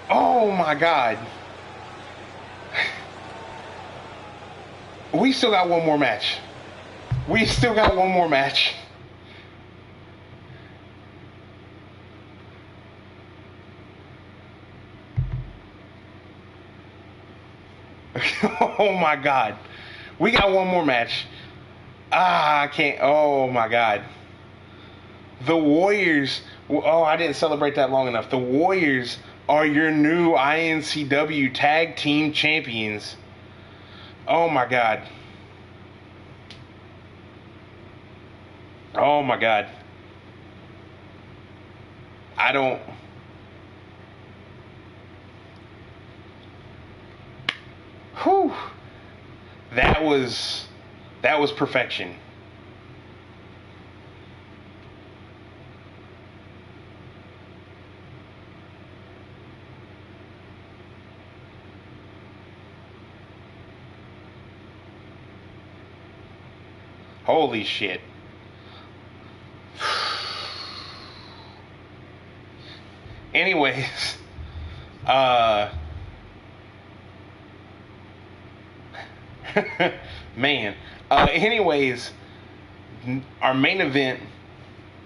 B: Oh my God. We still got one more match. We still got one more match. Oh my God. We got one more match. I can't. Oh my God. The Warriors. Oh, I didn't celebrate that long enough. The Warriors are your new iNCW Tag Team Champions. Oh my God. Oh my God. I don't. Whew. That was perfection. Holy shit. Anyways, man. Anyways, our main event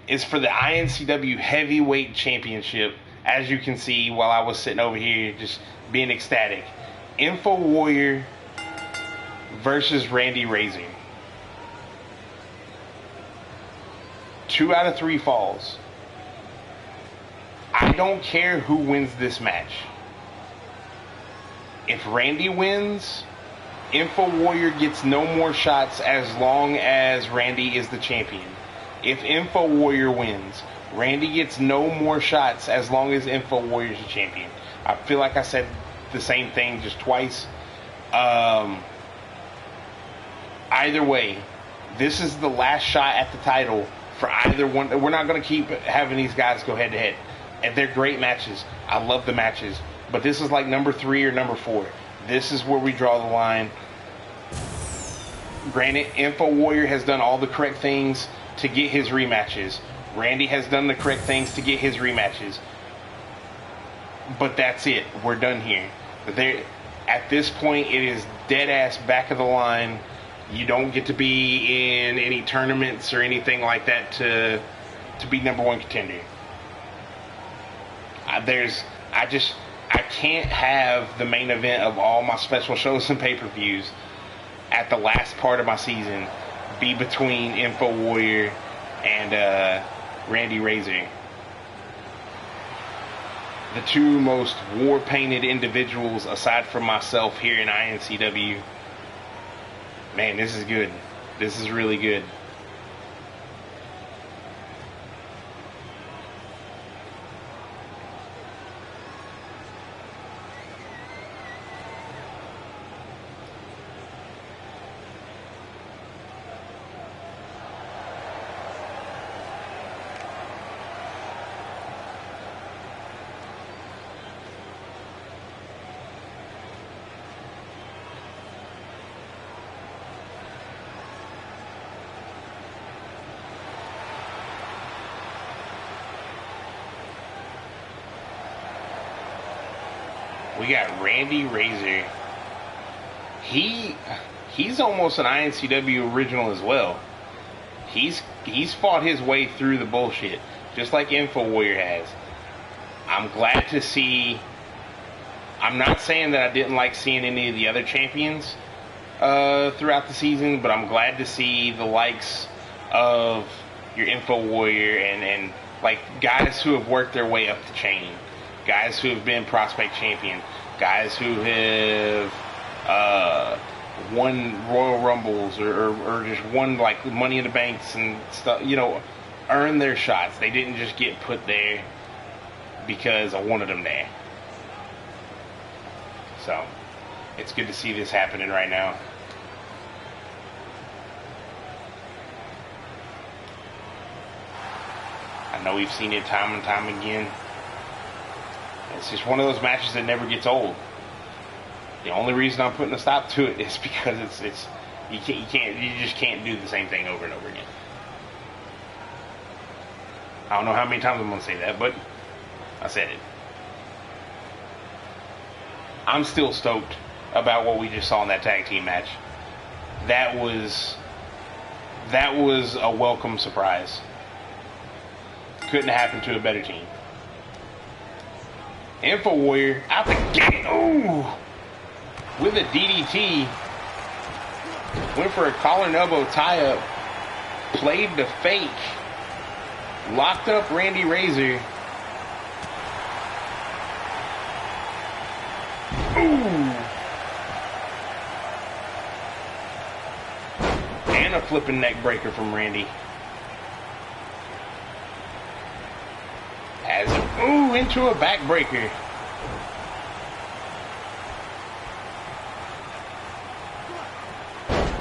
B: is for the iNCW Heavyweight Championship. As you can see, while I was sitting over here just being ecstatic, Info Warrior versus Randy Razor. 2 out of 3 falls. I don't care who wins this match. If Randy wins, Info Warrior gets no more shots as long as Randy is the champion. If Info Warrior wins, Randy gets no more shots as long as Info Warrior is the champion. I feel like I said the same thing just twice. Either way, this is the last shot at the title for either one. We're not going to keep having these guys go head to head. And they're great matches. I love the matches. But this is like number 3 or number 4. This is where we draw the line. Granted, Info Warrior has done all the correct things to get his rematches. Randy has done the correct things to get his rematches. But that's it. We're done here. At this point, it is dead ass back of the line. You don't get to be in any tournaments or anything like that to be number 1 contender. I can't have the main event of all my special shows and pay-per-views at the last part of my season be between Info Warrior and Randy Razor. The two most war-painted individuals aside from myself here in iNCW. Man, this is good. This is really good. We got Randy Razor. He's almost an iNCW original as well. He's fought his way through the bullshit, just like Info Warrior has. I'm glad to see. I'm not saying that I didn't like seeing any of the other champions throughout the season, but I'm glad to see the likes of your Info Warrior and like guys who have worked their way up the chain. Guys who have been prospect champion, guys who have won Royal Rumbles or just won like Money in the Banks and stuff, earned their shots. They didn't just get put there because I wanted them there. So, it's good to see this happening right now. I know we've seen it time and time again. It's just one of those matches that never gets old. The only reason I'm putting a stop to it is because you just can't do the same thing over and over again. I don't know how many times I'm gonna say that, but I said it. I'm still stoked about what we just saw in that tag team match. That was a welcome surprise. Couldn't happen to a better team. Info Warrior out the gate. Ooh! With a DDT. Went for a collar and elbow tie-up. Played the fake. Locked up Randy Razor. Ooh! And a flipping neck breaker from Randy. Into a backbreaker.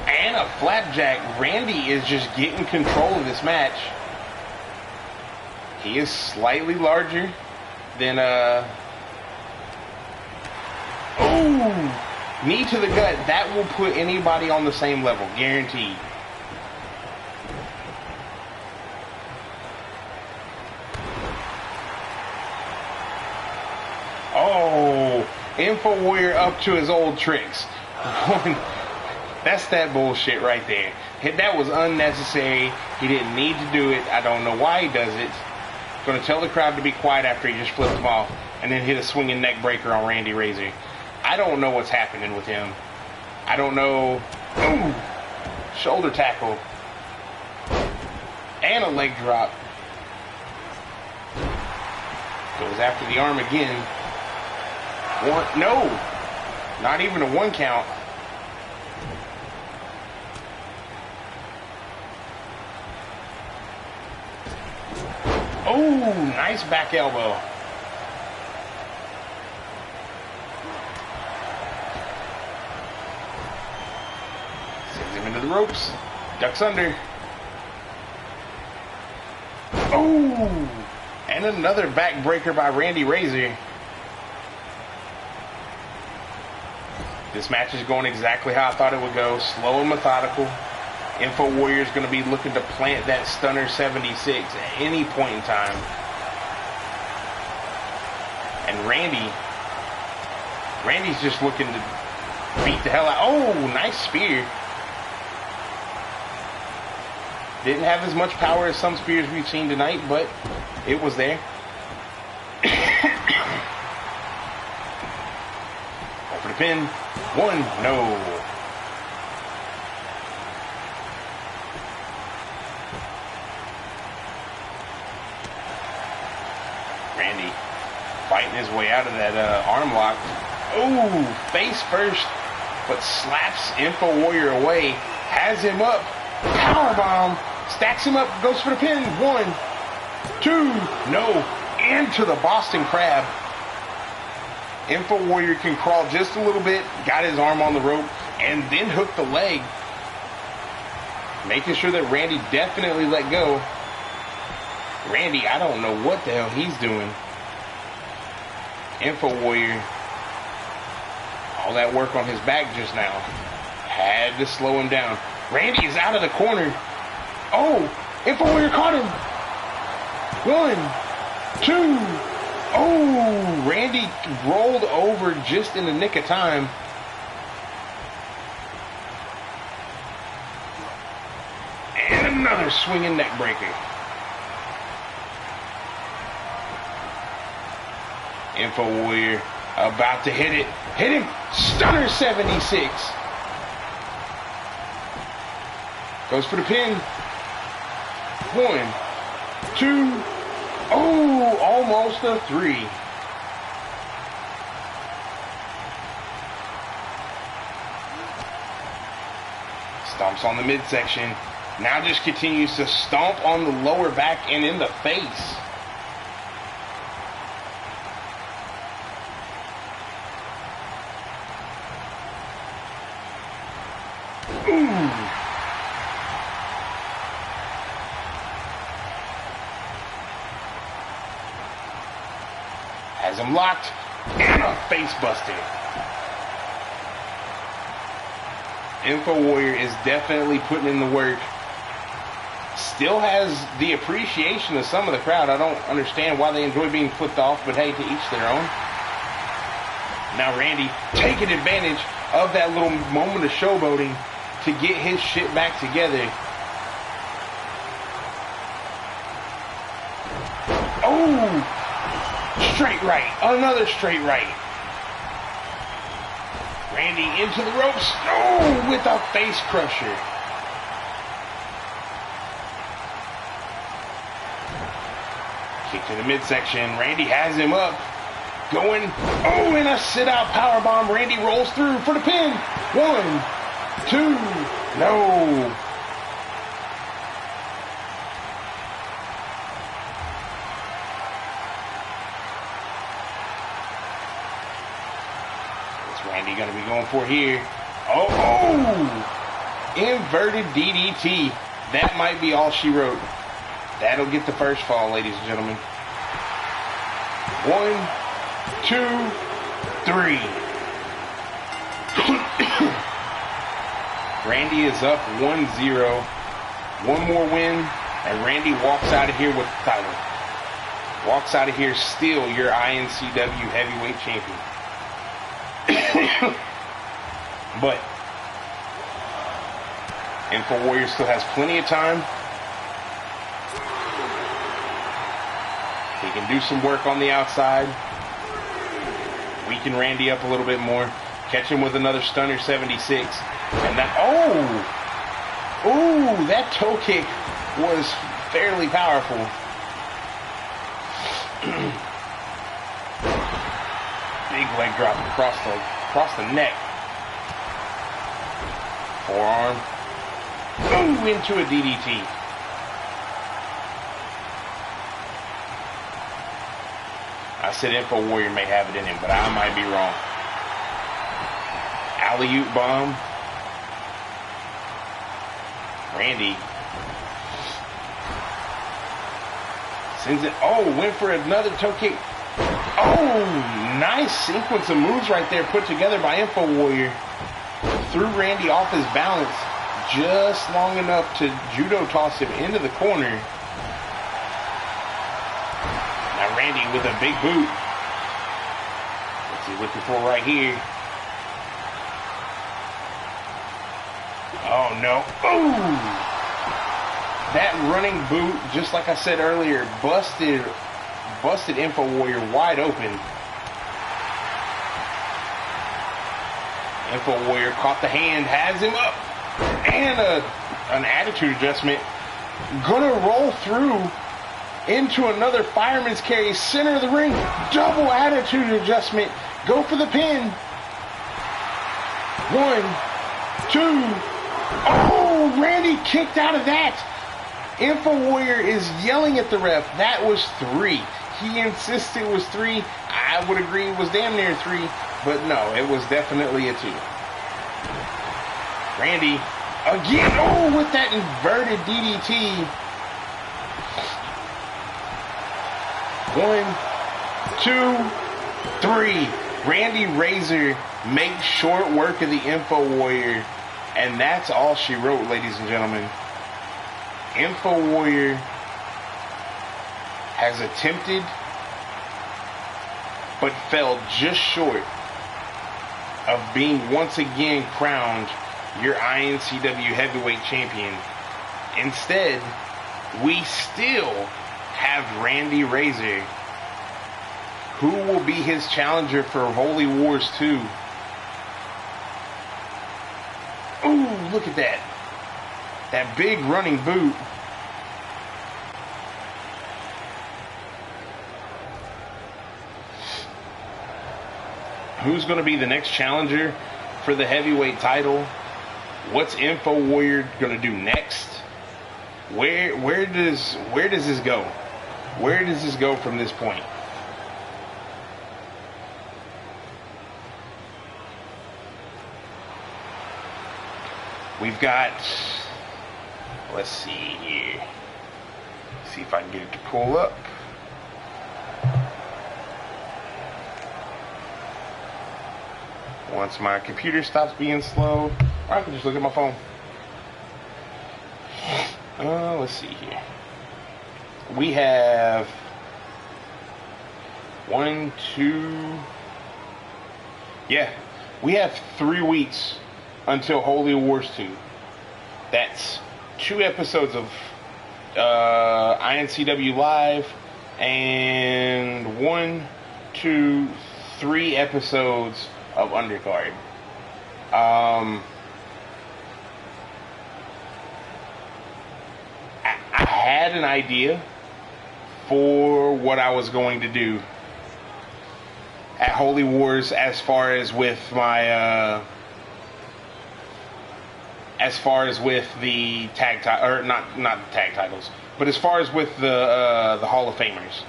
B: And a flapjack. Randy is just getting control of this match. He is slightly larger than knee to the gut. That will put anybody on the same level, guaranteed. Oh, Info Warrior up to his old tricks. That's that bullshit right there. That was unnecessary. He didn't need to do it. I don't know why he does it. Going to tell the crowd to be quiet after he just flipped him off and then hit a swinging neck breaker on Randy Razor. I don't know what's happening with him. I don't know. Ooh, shoulder tackle. And a leg drop. Goes after the arm again. One, no, not even a one count. Oh, nice back elbow. Sends him into the ropes. Ducks under. Oh, and another backbreaker by Randy Razor. This match is going exactly how I thought it would go. Slow and methodical. Info Warrior is going to be looking to plant that Stunner 76 at any point in time. And Randy's just looking to beat the hell out. Oh, nice spear. Didn't have as much power as some spears we've seen tonight, but it was there. For the pin. One, no. Randy fighting his way out of that arm lock. Ooh, face first, but slaps Info Warrior away. Has him up. Powerbomb. Stacks him up. Goes for the pin. 1, 2. No. Into the Boston Crab. Info Warrior can crawl just a little bit. Got his arm on the rope. And then hooked the leg. Making sure that Randy definitely let go. Randy, I don't know what the hell he's doing. Info Warrior, all that work on his back just now, had to slow him down. Randy is out of the corner. Oh, Info Warrior caught him. 1, 2. Oh, Randy rolled over just in the nick of time. And another swinging neck breaker. Info Warrior about to hit it. Hit him. Stunner 76. Goes for the pin. 1, 2. Oh, almost a 3. Stomps on the midsection. Now just continues to stomp on the lower back and in the face. Ooh. Has him locked and a face buster. Info Warrior is definitely putting in the work. Still has the appreciation of some of the crowd. I don't understand why they enjoy being flipped off, but hey, to each their own. Now Randy taking advantage of that little moment of showboating to get his shit back together. Oh! Straight right. Another straight right. Randy into the ropes. Oh! With a face crusher. Kick to the midsection. Randy has him up. Going. Oh! And a sit-out powerbomb. Randy rolls through for the pin. 1, 2. No. What's Randy going to be going for here? Oh! Inverted DDT. That might be all she wrote. That'll get the first fall, ladies and gentlemen. 1, 2, 3. Randy is up 1-0. One more win, and Randy walks out of here with the title. Walks out of here still your iNCW heavyweight champion. But Info Warrior still has plenty of time. He can do some work on the outside. Weaken Randy up a little bit more. Catch him with another stunner 76. And that, that toe kick was fairly powerful. Big leg drop across the neck. Forearm. Ooh, into a DDT. I said Info Warrior may have it in him, but I might be wrong. Alley-oop bomb. Randy sends it. Oh, went for another toe kick. Oh, nice sequence of moves right there put together by Info Warrior. Threw Randy off his balance just long enough to judo toss him into the corner. Now Randy with a big boot. What's he looking for right here? Oh no. Ooh! That running boot, just like I said earlier, busted Info Warrior wide open. Info Warrior caught the hand, has him up, and an attitude adjustment. Gonna roll through into another fireman's carry, center of the ring, double attitude adjustment, go for the pin. 1, 2, oh, Randy kicked out of that. Info Warrior is yelling at the ref. That was 3. He insisted it was 3. I would agree it was damn near 3, but no, it was definitely a 2. Randy, again, oh, with that inverted DDT. 1, 2, 3. Randy Razor makes short work of the Info Warrior, and that's all she wrote, ladies and gentlemen. Info Warrior has attempted, but fell just short of being once again crowned your iNCW Heavyweight Champion. Instead, we still have Randy Razor, who will be his challenger for Holy Wars 2. Ooh, look at that. That big running boot. Who's going to be the next challenger for the heavyweight title? What's Info Warrior going to do next? Where does this go? Where does this go from this point? We've got, let's see here. See if I can get it to pull up. Once my computer stops being slow, or I can just look at my phone. Let's see here. We have 1, 2. Yeah, we have 3 weeks until Holy Wars 2. That's 2 episodes of iNCW Live and 1, 2, 3 episodes of Undercard. I had an idea for what I was going to do at Holy Wars as far as with my the tag title, or not the tag titles, but as far as with the Hall of Famers.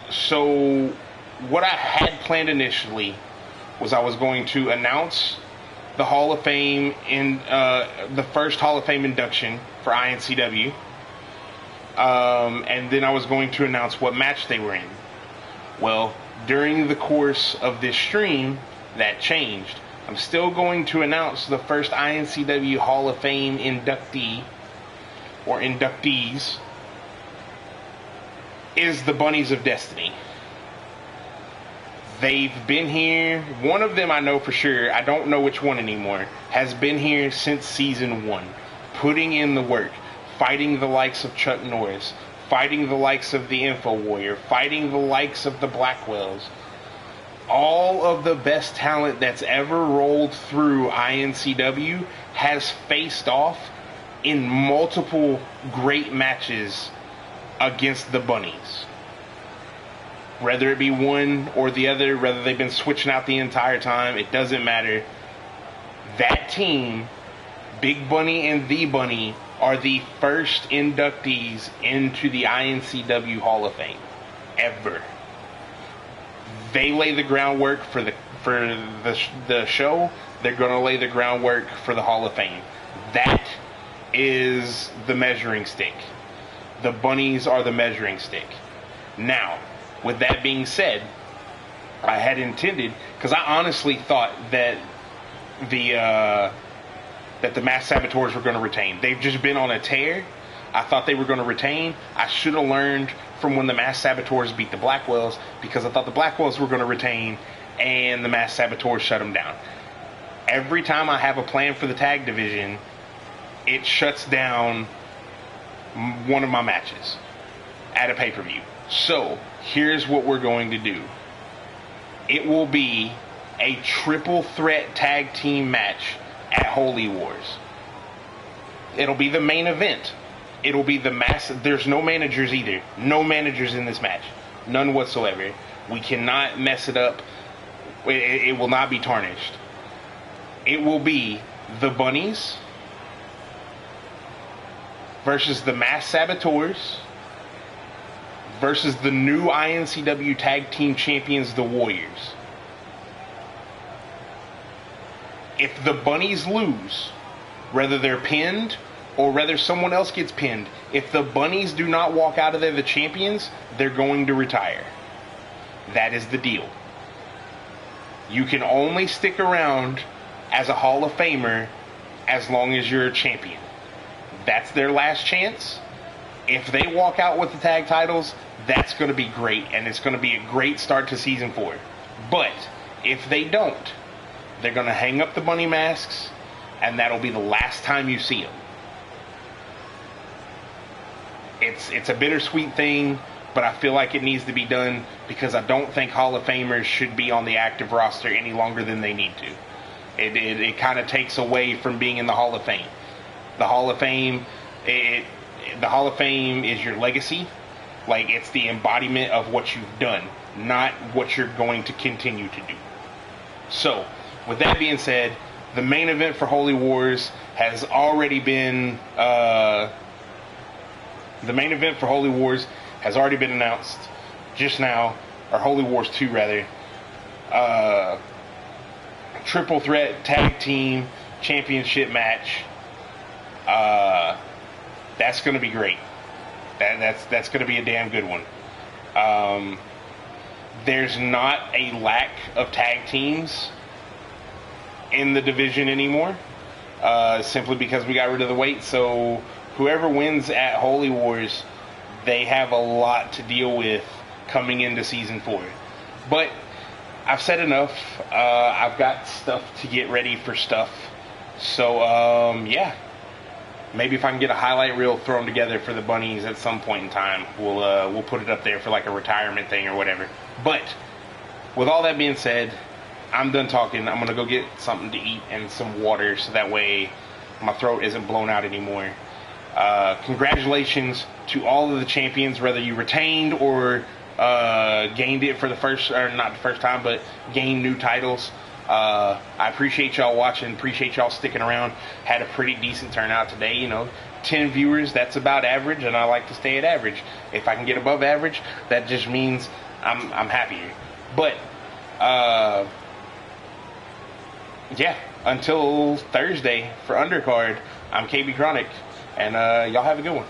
B: So what I had planned initially was I was going to announce the Hall of Fame in the first Hall of Fame induction for iNCW, and then I was going to announce what match they were in. Well, during the course of this stream, that changed. I'm still going to announce the first iNCW Hall of Fame inductee, or inductees, is the Bunnies of Destiny. They've been here. One of them I know for sure, I don't know which one anymore, has been here since season 1, putting in the work, fighting the likes of Chuck Norris, fighting the likes of the Info Warrior, fighting the likes of the Blackwells. All of the best talent that's ever rolled through iNCW has faced off in multiple great matches against the Bunnies. Whether it be one or the other, whether they've been switching out the entire time, it doesn't matter. That team, Big Bunny and The Bunny, are the first inductees into the iNCW Hall of Fame ever. They lay the groundwork for the show. They're going to lay the groundwork for the Hall of Fame. That is the measuring stick. The Bunnies are the measuring stick. Now, with that being said, I had intended, because I honestly thought that the Masked Saboteurs were going to retain. They've just been on a tear. I thought they were going to retain. I should have learned from when the Masked Saboteurs beat the Blackwells, because I thought the Blackwells were going to retain and the Masked Saboteurs shut them down. Every time I have a plan for the tag division, it shuts down one of my matches at a pay-per-view. So, here's what we're going to do. It will be a triple threat tag team match at Holy Wars. It'll be the main event. It'll be the mass. There's no managers either. No managers in this match. None whatsoever. We cannot mess it up. It will not be tarnished. It will be the Bunnies versus the Mass Saboteurs versus the new iNCW Tag Team Champions, the Warriors. If the Bunnies lose, whether they're pinned or whether someone else gets pinned, if the Bunnies do not walk out of there the champions, they're going to retire. That is the deal. You can only stick around as a Hall of Famer as long as you're a champion. That's their last chance. If they walk out with the tag titles, that's going to be great, and it's going to be a great start to season 4. But if they don't, they're going to hang up the bunny masks, and that'll be the last time you see them. It's a bittersweet thing, but I feel like it needs to be done because I don't think Hall of Famers should be on the active roster any longer than they need to. It kind of takes away from being in the Hall of Fame. The Hall of Fame, the Hall of Fame is your legacy. Like, it's the embodiment of what you've done, not what you're going to continue to do. So, with that being said, the main event for Holy Wars has already been announced just now, or Holy Wars 2 rather. Triple threat tag team championship match. That's going to be great. That's going to be a damn good one. There's not a lack of tag teams in the division anymore, simply because we got rid of the weight. So whoever wins at Holy Wars, they have a lot to deal with coming into season 4. But I've said enough. I've got stuff to get ready for stuff. So yeah, maybe if I can get a highlight reel thrown together for the Bunnies at some point in time, we'll put it up there for like a retirement thing or whatever. But with all that being said, I'm done talking. I'm gonna go get something to eat and some water so that way my throat isn't blown out anymore. Congratulations to all of the champions, whether you retained or gained it for the first, or not the first time, but gained new titles. I appreciate y'all watching, appreciate y'all sticking around. Had a pretty decent turnout today, 10 viewers, that's about average, and I like to stay at average. If I can get above average, that just means I'm happier. But yeah, until Thursday for Undercard, I'm KB Chronic, and y'all have a good one.